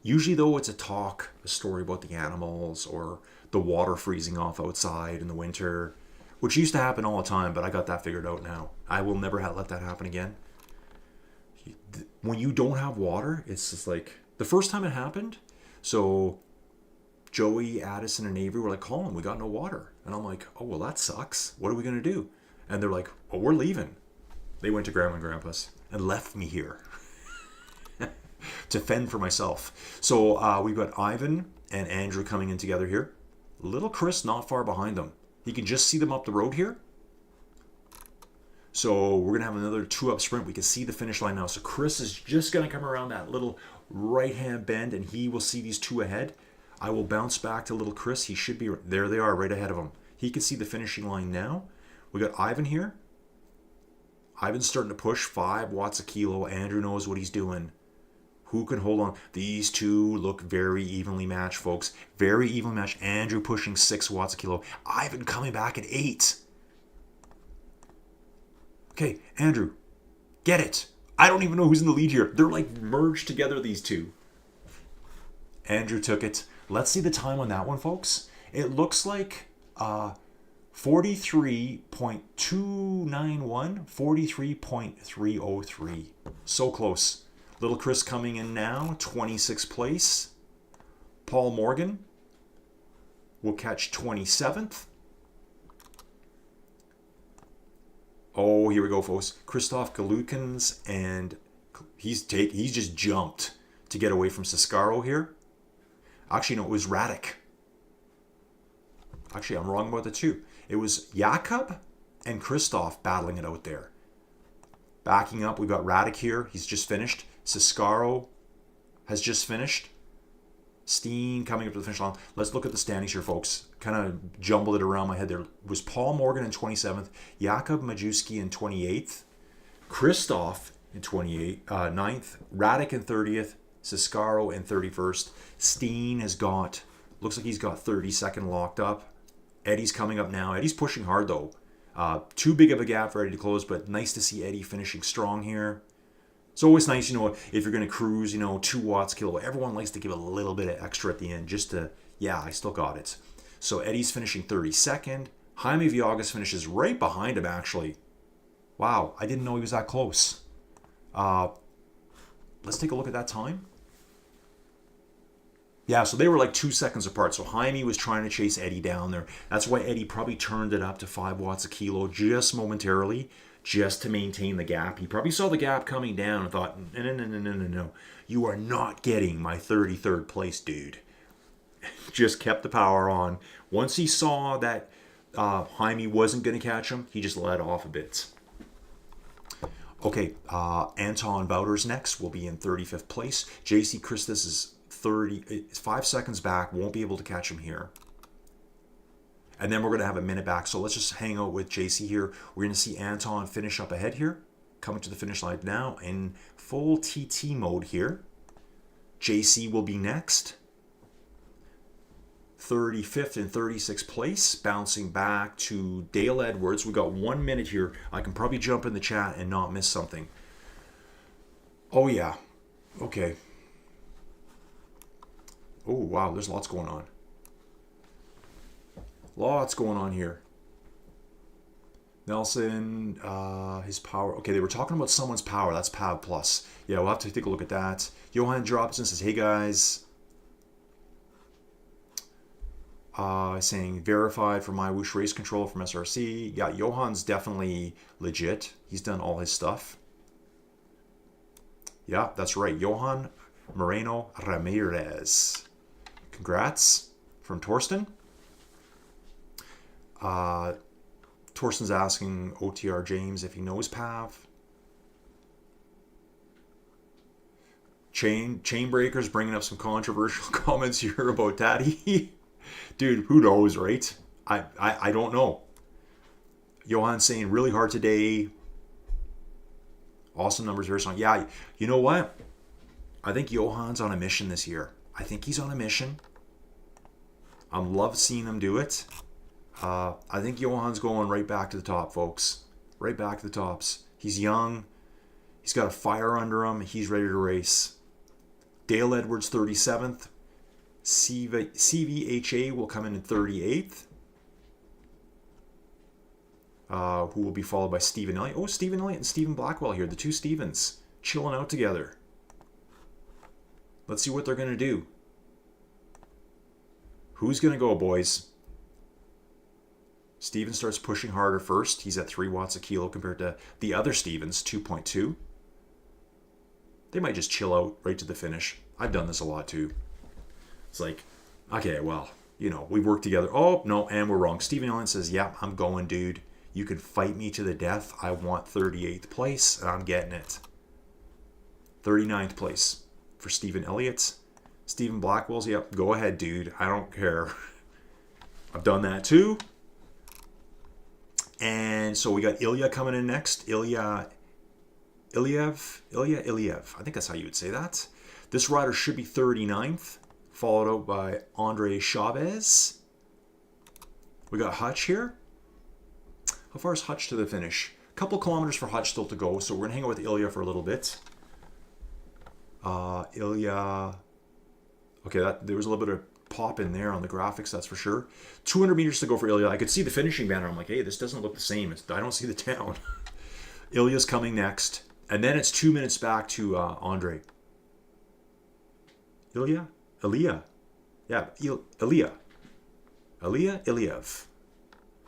Usually, though, it's a story about the animals or the water freezing off outside in the winter, which used to happen all the time, but I got that figured out now. I will never let that happen again. When you don't have water, it's just like, the first time it happened, so Joey, Addison, and Avery were like, Colin, we got no water. And I'm like, oh, well, that sucks. What are we going to do? And they're like, oh, we're leaving. They went to Grandma and Grandpa's and left me here to fend for myself. So we've got Ivan and Andrew coming in together here. Little Chris not far behind them. He can just see them up the road here. So we're going to have another 2-up sprint. We can see the finish line now. So Chris is just going to come around that little right-hand bend, and he will see these 2 ahead. I will bounce back to little Chris. He should be, there they are, right ahead of him. He can see the finishing line now. We got Ivan here. Ivan's starting to push 5 watts a kilo. Andrew knows what he's doing. Who can hold on? These 2 look very evenly matched, folks. Very evenly matched. Andrew pushing 6 watts a kilo. Ivan coming back at 8. Okay, Andrew, get it. I don't even know who's in the lead here. They're like merged together, these 2. Andrew took it. Let's see the time on that one, folks. It looks like 43.291, 43.303. So close. Little Chris coming in now, 26th place. Paul Morgan will catch 27th. Oh, here we go, folks. Christoph Galukins, and he's just jumped to get away from Siscaro here. Actually, no, it was Radic. Actually, I'm wrong about the two. It was Jakob and Christoph battling it out there. Backing up, we've got Radic here. He's just finished. Siscaro has just finished. Steen coming up to the finish line. Let's look at the standings here, folks. Kind of jumbled it around my head there. It was Paul Morgan in 27th, Jakob Majewski in 28th, Christoph in 9th, Radic in 30th, Siscaro in 31st. Steen has got, looks like he's got 32nd locked up. Eddie's coming up now. Eddie's pushing hard though. Too big of a gap for Eddie to close, but nice to see Eddie finishing strong here. It's always nice, if you're going to cruise, 2 watts kilowatt. Everyone likes to give a little bit of extra at the end just to, yeah, I still got it. So Eddie's finishing 32nd. Jaime Viagas finishes right behind him, actually. Wow, I didn't know he was that close. Let's take a look at that time. Yeah, so they were like 2 seconds apart. So Jaime was trying to chase Eddie down there. That's why Eddie probably turned it up to 5 watts a kilo just momentarily, just to maintain the gap. He probably saw the gap coming down and thought, no. You are not getting my 33rd place, dude. Just kept the power on. Once he saw that Jaime wasn't going to catch him, he just let off a bit. Okay, Anton Bouters next will be in 35th place. JC Christus is 5 seconds back, won't be able to catch him here. And then we're going to have a minute back. So let's just hang out with JC here. We're going to see Anton finish up ahead here. Coming to the finish line now in full TT mode here. JC will be next. 35th and 36th place. Bouncing back to Dale Edwards. We got 1 minute here. I can probably jump in the chat and not miss something. Oh, yeah. Okay. Oh, wow. There's lots going on. Lots going on here. Nelson, his power. Okay, they were talking about someone's power. That's PAV Plus. Yeah, we'll have to take a look at that. Johan drops in, says, hey guys. Saying verified for MyWhoosh race control from SRC. Yeah, Johan's definitely legit. He's done all his stuff. Yeah, that's right. Johan Moreno Ramirez. Congrats from Torsten. Torsten's asking OTR James if he knows PAV. Chainbreaker's bringing up some controversial comments here about Daddy. Dude, who knows, right? I don't know. Johan's saying really hard today. Awesome numbers, very strong. Yeah, you know what? I think Johan's on a mission this year. I think he's on a mission. I love seeing him do it. I think Johan's going right back to the top, folks. Right back to the tops. He's young. He's got a fire under him. He's ready to race. Dale Edwards, 37th. CVHA will come in 38th. Who will be followed by Stephen Elliott. Oh, Stephen Elliott and Stephen Blackwell here. The two Stevens chilling out together. Let's see what they're going to do. Who's going to go, boys? Steven starts pushing harder first. He's at 3 watts a kilo compared to the other Stevens, 2.2. They might just chill out right to the finish. I've done this a lot too. It's like, okay, well, we work together. Oh, no, and we're wrong. Stephen Allen says, yeah, I'm going, dude. You can fight me to the death. I want 38th place, and I'm getting it. 39th place for Stephen Elliott. Stephen Blackwell's, yep, go ahead, dude. I don't care. I've done that too. And so we got Ilya coming in next. Ilyev. I think that's how you would say that. This rider should be 39th, followed out by Andre Chavez. We got Hutch here. How far is Hutch to the finish? A couple kilometers for Hutch still to go, so we're going to hang out with Ilya for a little bit. Ilya. Okay, there was a little bit of pop in there on the graphics, that's for sure. 200 meters to go for Ilya. I could see the finishing banner. I'm like, hey, this doesn't look the same. I don't see the town. Ilya's coming next. And then it's 2 minutes back to Andre. Ilya? Yeah, Ilya. Ilyev.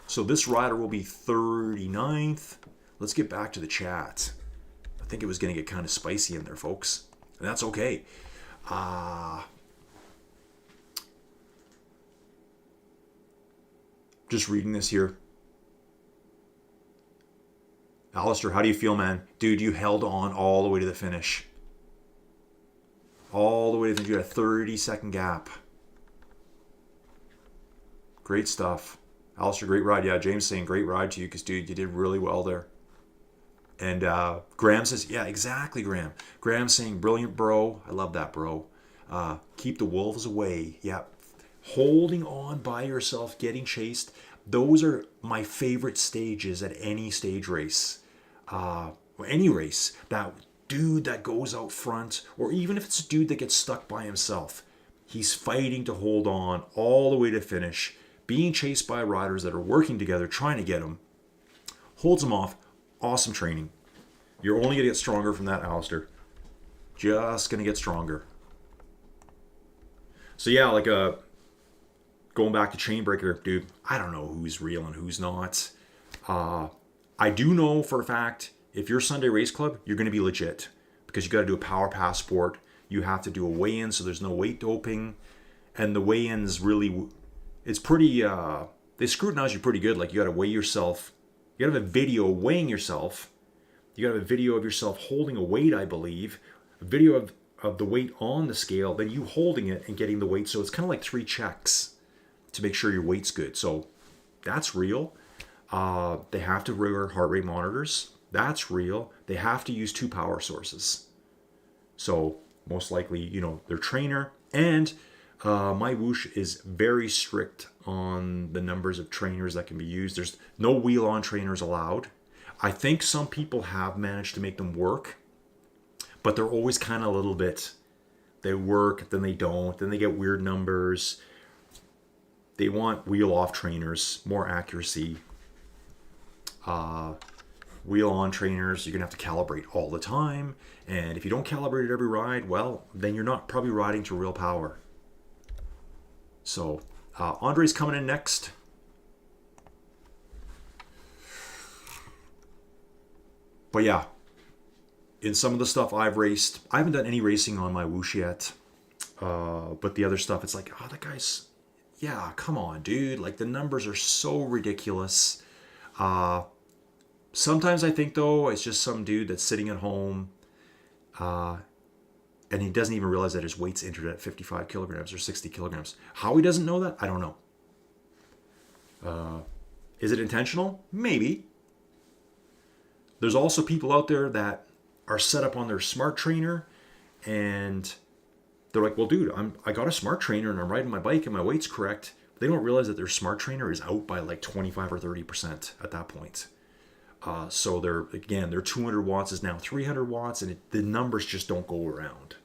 So this rider will be 39th. Let's get back to the chat. I think it was going to get kind of spicy in there, folks. And that's okay. Just reading this here. Alistair, how do you feel, man? Dude, you held on all the way to the finish. All the way to the finish. You had a 30-second gap. Great stuff. Alistair, great ride. Yeah, James saying great ride to you because, dude, you did really well there. And Graham says, yeah, exactly, Graham. Graham saying, brilliant, bro. I love that, bro. Keep the wolves away. Yeah. Holding on by yourself, getting chased. Those are my favorite stages at any stage race. Any race. That dude that goes out front, or even if it's a dude that gets stuck by himself, he's fighting to hold on all the way to finish, being chased by riders that are working together, trying to get him, holds him off. Awesome training. You're only going to get stronger from that, Alistair. Just going to get stronger. So yeah, like going back to Chainbreaker, dude, I don't know who's real and who's not. I do know for a fact, if you're Sunday Race Club, you're going to be legit because you got to do a power passport. You have to do a weigh-in, so there's no weight doping. And the weigh-ins really, it's pretty, they scrutinize you pretty good. Like you got to weigh yourself. You got to have a video weighing yourself. You got to have a video of yourself holding a weight, I believe. A video of the weight on the scale, then you holding it and getting the weight. So it's kind of like 3 checks to make sure your weight's good. So that's real. They have to wear heart rate monitors. That's real. They have to use 2 power sources. So most likely, you know, their trainer. And MyWhoosh is very strict on the numbers of trainers that can be used. There's no wheel-on trainers allowed. I think some people have managed to make them work, but they're always kind of a little bit, they work, then they don't, then they get weird numbers. They want wheel-off trainers, more accuracy. Wheel-on trainers, you're going to have to calibrate all the time. And if you don't calibrate at every ride, well, then you're not probably riding to real power. So, Andre's coming in next. But yeah, in some of the stuff I've raced, I haven't done any racing on MyWhoosh yet. But the other stuff, it's like, oh, that guy's, yeah, come on, dude. Like, the numbers are so ridiculous. Sometimes I think, though, it's just some dude that's sitting at home and he doesn't even realize that his weight's entered at 55 kilograms or 60 kilograms. How he doesn't know that, I don't know. Is it intentional? Maybe. There's also people out there that are set up on their smart trainer and they're like, well, dude, I got a smart trainer and I'm riding my bike and my weight's correct. They don't realize that their smart trainer is out by like 25 or 30% at that point. So their 200 watts is now 300 watts and the numbers just don't go around.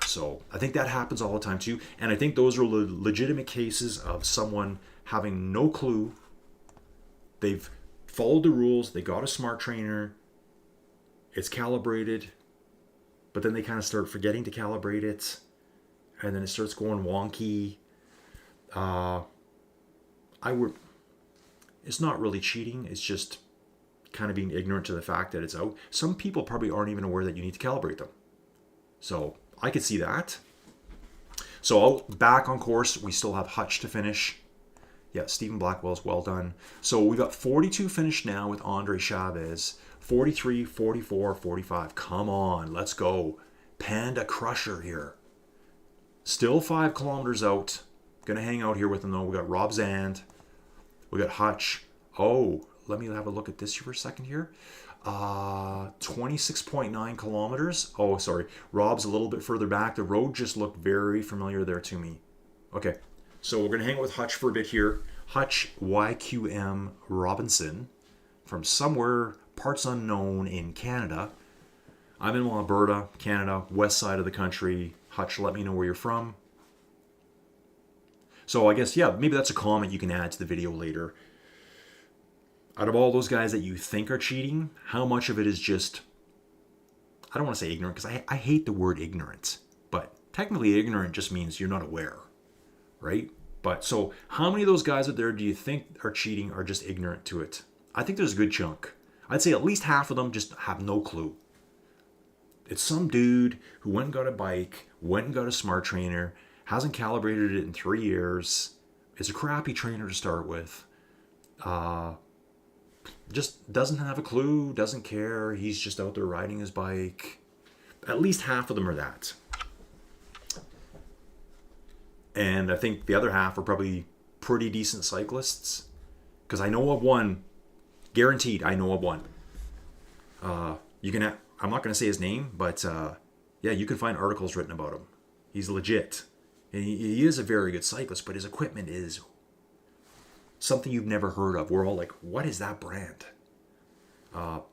So I think that happens all the time too. And I think those are legitimate cases of someone having no clue. They've followed the rules. They got a smart trainer. It's calibrated. But then they kind of start forgetting to calibrate it. And then it starts going wonky. It's not really cheating. It's just kind of being ignorant to the fact that it's out. Some people probably aren't even aware that you need to calibrate them. So I could see that. So back on course, we still have Hutch to finish. Yeah, Stephen Blackwell's well done. So we got 42 finished now with Andre Chavez. 43, 44, 45. Come on, let's go. Panda Crusher here. Still 5 kilometers out. Gonna hang out here with them though. We got Rob Zand. We got Hutch. Oh, let me have a look at this for a second here. 26.9 kilometers. Oh, sorry. Rob's a little bit further back. The road just looked very familiar there to me. Okay, so we're going to hang out with Hutch for a bit here. Hutch YQM Robinson from somewhere, parts unknown in Canada. I'm in Alberta, Canada, west side of the country. Hutch, let me know where you're from. So I guess, yeah, maybe that's a comment you can add to the video later. Out of all those guys that you think are cheating, how much of it is just, I don't want to say ignorant, because I hate the word ignorant, but technically ignorant just means you're not aware, right? But so how many of those guys out there do you think are cheating are just ignorant to it? I think there's a good chunk. I'd say at least half of them just have no clue. It's some dude who went and got a bike, went and got a smart trainer, hasn't calibrated it in 3 years, is a crappy trainer to start with, just doesn't have a clue, doesn't care, he's just out there riding his bike. At least half of them are that. And I think the other half are probably pretty decent cyclists. Because I know of one, guaranteed I know of one. You can, I'm not going to say his name, but yeah, you can find articles written about him. He's legit. And he is a very good cyclist, but his equipment is something you've never heard of. We're all like, what is that brand?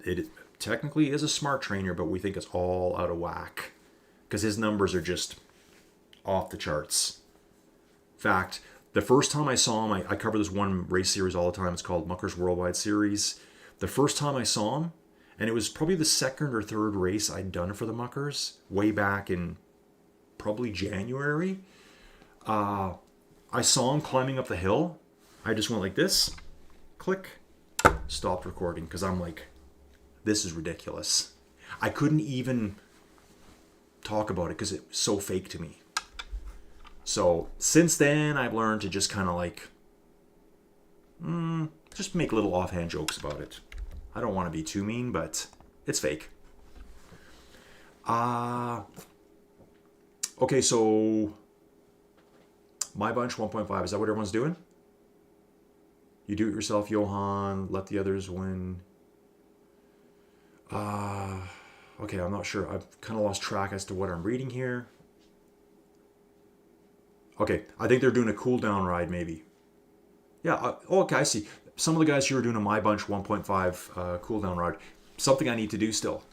It technically is a smart trainer, but we think it's all out of whack because his numbers are just off the charts. In fact, the first time I saw him, I cover this one race series all the time. It's called Mucker's Worldwide Series. The first time I saw him, and it was probably the second or third race I'd done for the Muckers, way back in probably January. I saw him climbing up the hill. I just went like this, click, stopped recording because I'm like, this is ridiculous. I couldn't even talk about it because it was so fake to me. So since then, I've learned to just kind of like, just make little offhand jokes about it. I don't want to be too mean, but it's fake. Okay, so My Bunch 1.5, is that what everyone's doing? You do it yourself, Johan. Let the others win. Okay, I'm not sure. I've kind of lost track as to what I'm reading here. Okay, I think they're doing a cool down ride, maybe. Yeah, okay, I see. Some of the guys here are doing a My Bunch 1.5 cool down ride. Something I need to do still.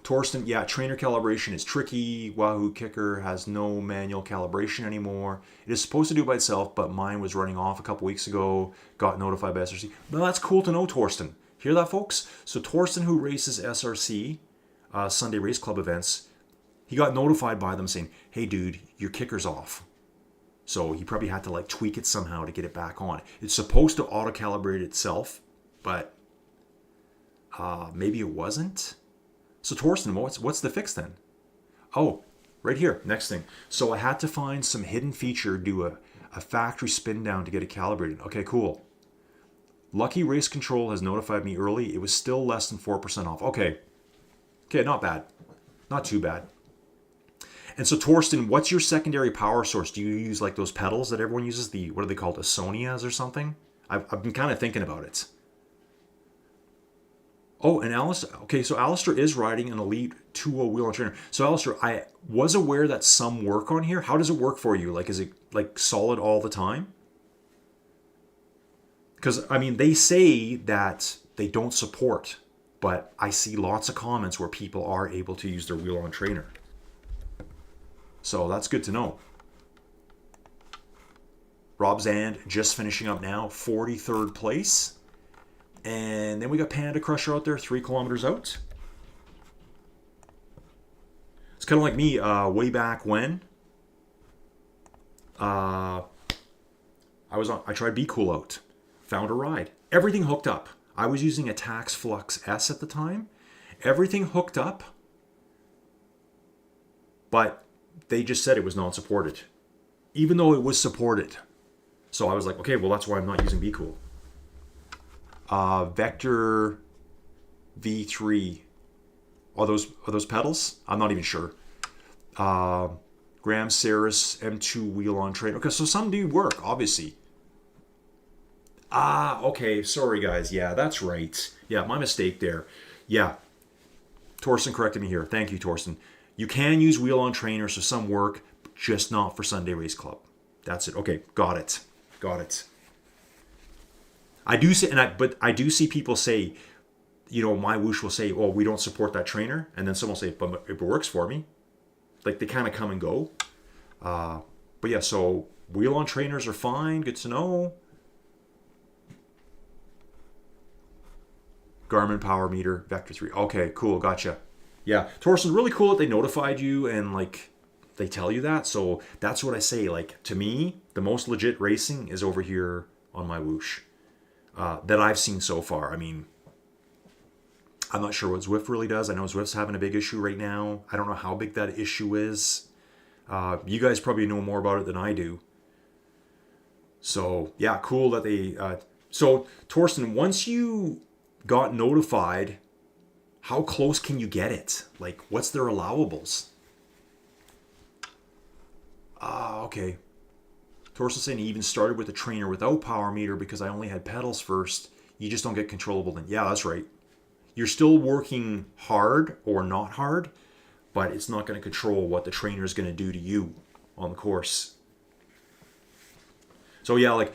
Torsten, yeah, trainer calibration is tricky. Wahoo Kicker has no manual calibration anymore. It is supposed to do it by itself, but mine was running off a couple weeks ago. Got notified by SRC. Well, that's cool to know, Torsten. Hear that, folks? So Torsten, who races SRC, Sunday Race Club events, he got notified by them saying, hey, dude, your kicker's off. So he probably had to like tweak it somehow to get it back on. It's supposed to auto-calibrate itself, but maybe it wasn't. So Torsten, what's the fix then? Oh, right here, next thing. So I had to find some hidden feature, do a factory spin down to get it calibrated. Okay, cool. Lucky Race Control has notified me early. It was still less than 4% off. Okay, not bad. Not too bad. And so Torsten, what's your secondary power source? Do you use like those pedals that everyone uses? What are they called? Sonias or something? I've been kind of thinking about it. Oh, and Alistair. Okay, so Alistair is riding an Elite 2.0 wheel and trainer. So Alistair, I was aware that some work on here. How does it work for you? Like, is it like solid all the time? Because, I mean, they say that they don't support, but I see lots of comments where people are able to use their wheel on trainer. So that's good to know. Rob Zand just finishing up now, 43rd place. And then we got Panda Crusher out there, 3 kilometers out. It's kind of like me way back when. I tried Be Cool out. Found a ride. Everything hooked up. I was using a Tax Flux S at the time. Everything hooked up. But they just said it was not supported. Even though it was supported. So I was like, okay, well, that's why I'm not using Be Cool. Vector V3. Are those pedals? I'm not even sure. Graham Saris M2 wheel on train. Okay, so some do work, obviously. Okay, sorry guys. Yeah, that's right. Yeah, my mistake there. Yeah, Torsten corrected me here. Thank you, Torsten. You can use wheel on trainer, so some work, just not for Sunday Race Club. That's it. Okay, got it. I do see, but I do see people say, you know, MyWhoosh will say, "Oh, we don't support that trainer," and then someone will say, "But it works for me." Like they kind of come and go. But yeah, so Wheel-on trainers are fine. Good to know. Garmin Power Meter, Vector 3. Okay, cool. Gotcha. Yeah, Torsten, really cool that they notified you and like they tell you that. So that's what I say. Like, to me, the most legit racing is over here on MyWhoosh that I've seen so far. I mean, I'm not sure what Zwift really does. I know Zwift's having a big issue right now. I don't know how big that issue is. You guys probably know more about it than I do. So yeah, cool that they. So Torsten, once you got notified, how close can you get it? Like, what's their allowables? Okay. Torsten saying he even started with a trainer without power meter because I only had pedals first. You just don't get controllable then. Yeah, that's right. You're still working hard or not hard, but it's not going to control what the trainer is going to do to you on the course. So yeah, like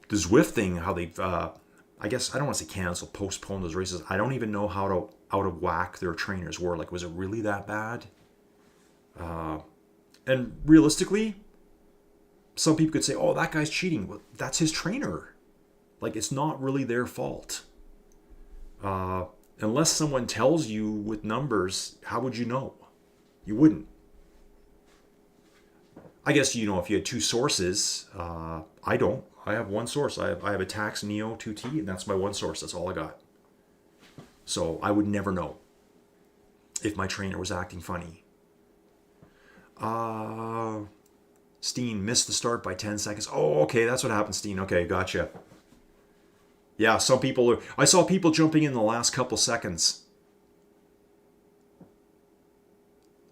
the Zwift thing, how they've, I guess, I don't want to say cancel, postpone those races. I don't even know how out of whack their trainers were. Like, was it really that bad? And realistically, some people could say, oh, that guy's cheating. Well, that's his trainer. Like, it's not really their fault. Unless someone tells you with numbers, how would you know? You wouldn't. I guess, you know, if you had two sources, I don't. I have one source. I have a Tax Neo 2T, and that's my one source. That's all I got. So I would never know if my trainer was acting funny. Steen missed the start by 10 seconds. Oh, okay, that's what happened, Steen. Okay, gotcha. Yeah, some people I saw people jumping in the last couple seconds.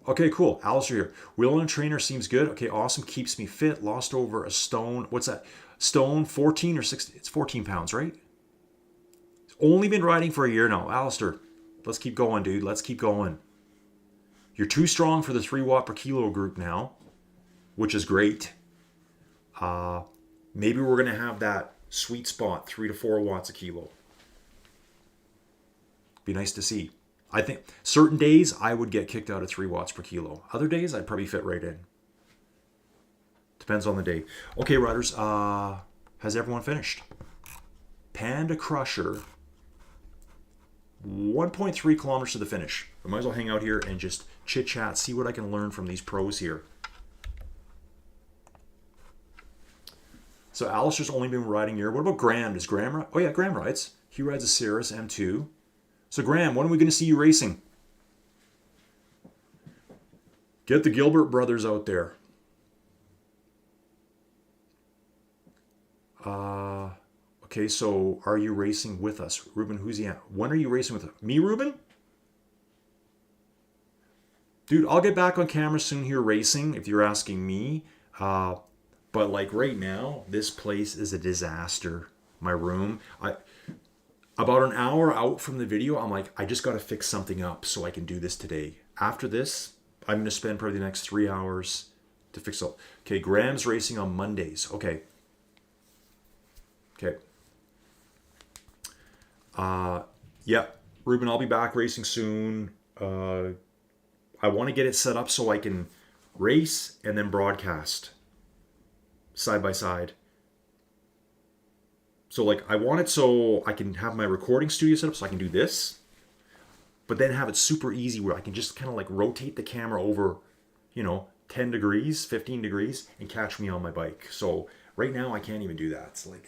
Okay, cool. Alistair here. Wheel on trainer seems good. Okay, awesome. Keeps me fit. Lost over a stone. What's that? Stone 14 or 16? It's 14 pounds, right? Only been riding for a year now. Alistair, let's keep going, dude. Let's keep going. You're too strong for the 3 watt per kilo group now, which is great. Maybe we're going to have that sweet spot, 3 to 4 watts a kilo. Be nice to see. I think certain days I would get kicked out at 3 watts per kilo. Other days I'd probably fit right in. Depends on the day. Okay, riders, has everyone finished? Panda Crusher, 1.3 kilometers to the finish. I might as well hang out here and just chit chat, see what I can learn from these pros here. So Alistair's only been riding here. What about Graham? Does Graham ride? Oh yeah, Graham rides. He rides a Cirrus M2. So Graham, when are we going to see you racing? Get the Gilbert brothers out there. Okay, so are you racing with us? Ruben, who's he at? When are you racing with us? Me, Ruben? Dude, I'll get back on camera soon here racing, if you're asking me. But like right now, this place is a disaster. My room. About an hour out from the video, I'm like, I just got to fix something up so I can do this today. After this, I'm going to spend probably the next 3 hours to fix it. Okay, Graham's racing on Mondays. Okay. Yeah, Ruben, I'll be back racing soon. I want to get it set up so I can race and then broadcast side by side. So like I want it so I can have my recording studio set up so I can do this, but then have it super easy where I can just kind of like rotate the camera over, 10 degrees, 15 degrees and catch me on my bike. So right now I can't even do that. It's like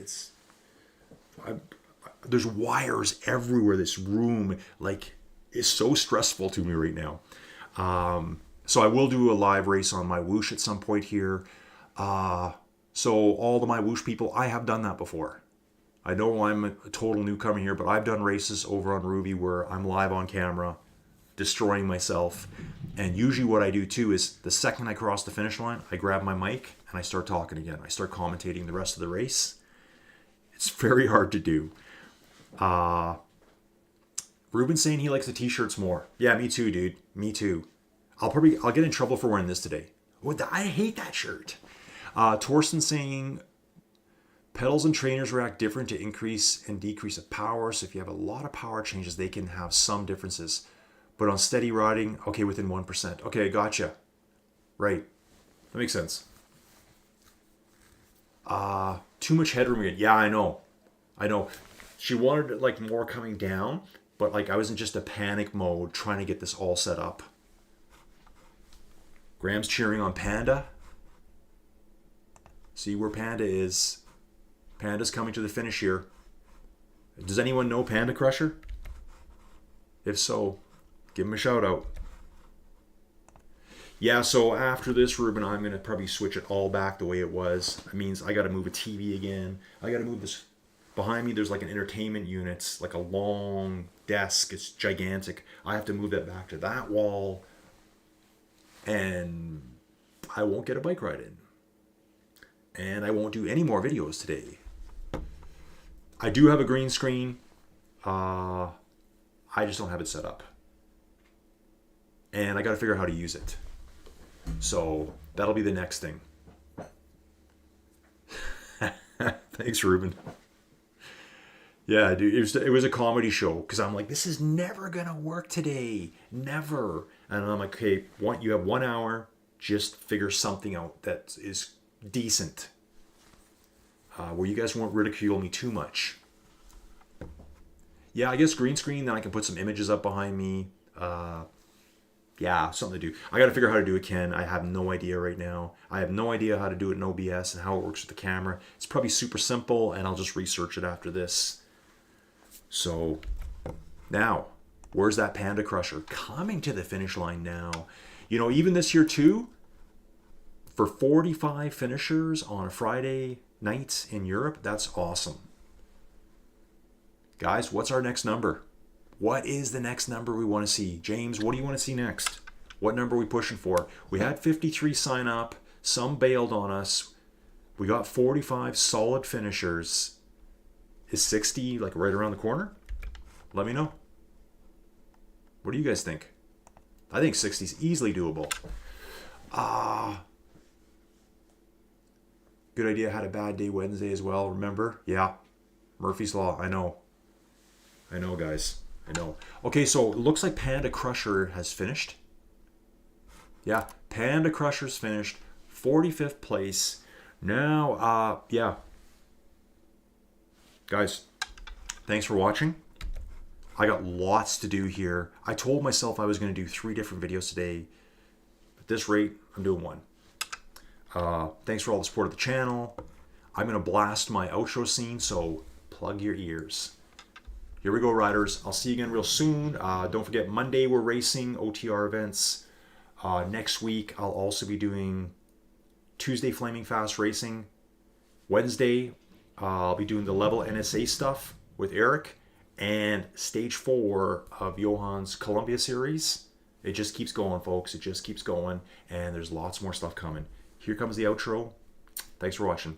there's wires everywhere. This room like is so stressful to me right now. So I will do a live race on MyWhoosh at some point here. So all the MyWhoosh people, I have done that before. I know I'm a total newcomer here, but I've done races over on Ruby where I'm live on camera, destroying myself. And usually what I do too is the second I cross the finish line, I grab my mic and I start talking again. I start commentating the rest of the race. It's very hard to do. Ruben's saying he likes the t-shirts more. Yeah, me too, dude. Me too. I'll get in trouble for wearing this today. I hate that shirt. Torsten saying pedals and trainers react different to increase and decrease of power. So if you have a lot of power changes, they can have some differences. But on steady riding, okay, within 1%. Okay, gotcha. Right. That makes sense. Too much headroom again. Yeah, I know. I know. She wanted like more coming down, but like I was in just a panic mode trying to get this all set up. Graham's cheering on Panda. See where Panda is. Panda's coming to the finish here. Does anyone know Panda Crusher? If so, give him a shout out. Yeah, so after this, Ruben, I'm going to probably switch it all back the way it was. That means I got to move a TV again. I got to move this. Behind me, there's like an entertainment unit. It's like a long desk. It's gigantic. I have to move that back to that wall. And I won't get a bike ride in. And I won't do any more videos today. I do have a green screen. I just don't have it set up. And I got to figure out how to use it. So that'll be the next thing. Thanks, Ruben. Yeah, dude, it was a comedy show because I'm like, this is never going to work today. Never. And I'm like, okay, you have 1 hour. Just figure something out that is decent. Where you guys won't ridicule me too much. Yeah, I guess green screen, then I can put some images up behind me. Yeah, something to do. I got to figure out how to do it, Ken. I have no idea right now. I have no idea how to do it in OBS and how it works with the camera. It's probably super simple, and I'll just research it after this. So, now, where's that Panda Crusher? Coming to the finish line now. You know, even this year, too, for 45 finishers on a Friday night in Europe, that's awesome. Guys, what's our next number? What is the next number we want to see? James, what do you want to see next? What number are we pushing for? We had 53 sign up. Some bailed on us. We got 45 solid finishers. Is 60 like right around the corner? Let me know. What do you guys think? I think 60 is easily doable. Good idea. Had a bad day Wednesday as well. Remember? Yeah. Murphy's Law. I know. I know, guys. I know. Okay, so it looks like Panda Crusher has finished. Yeah, Panda Crusher's finished. 45th place. Now, yeah. Guys, thanks for watching. I got lots to do here. I told myself I was going to do 3 different videos today. At this rate, I'm doing 1. Thanks for all the support of the channel. I'm going to blast my outro scene, so plug your ears. Here we go, riders. I'll see you again real soon. Don't forget, Monday we're racing OTR events. Next week, I'll also be doing Tuesday Flaming Fast Racing. Wednesday, I'll be doing the level NSA stuff with Eric. And stage 4 of Johan's Colombia series. It just keeps going, folks. It just keeps going. And there's lots more stuff coming. Here comes the outro. Thanks for watching.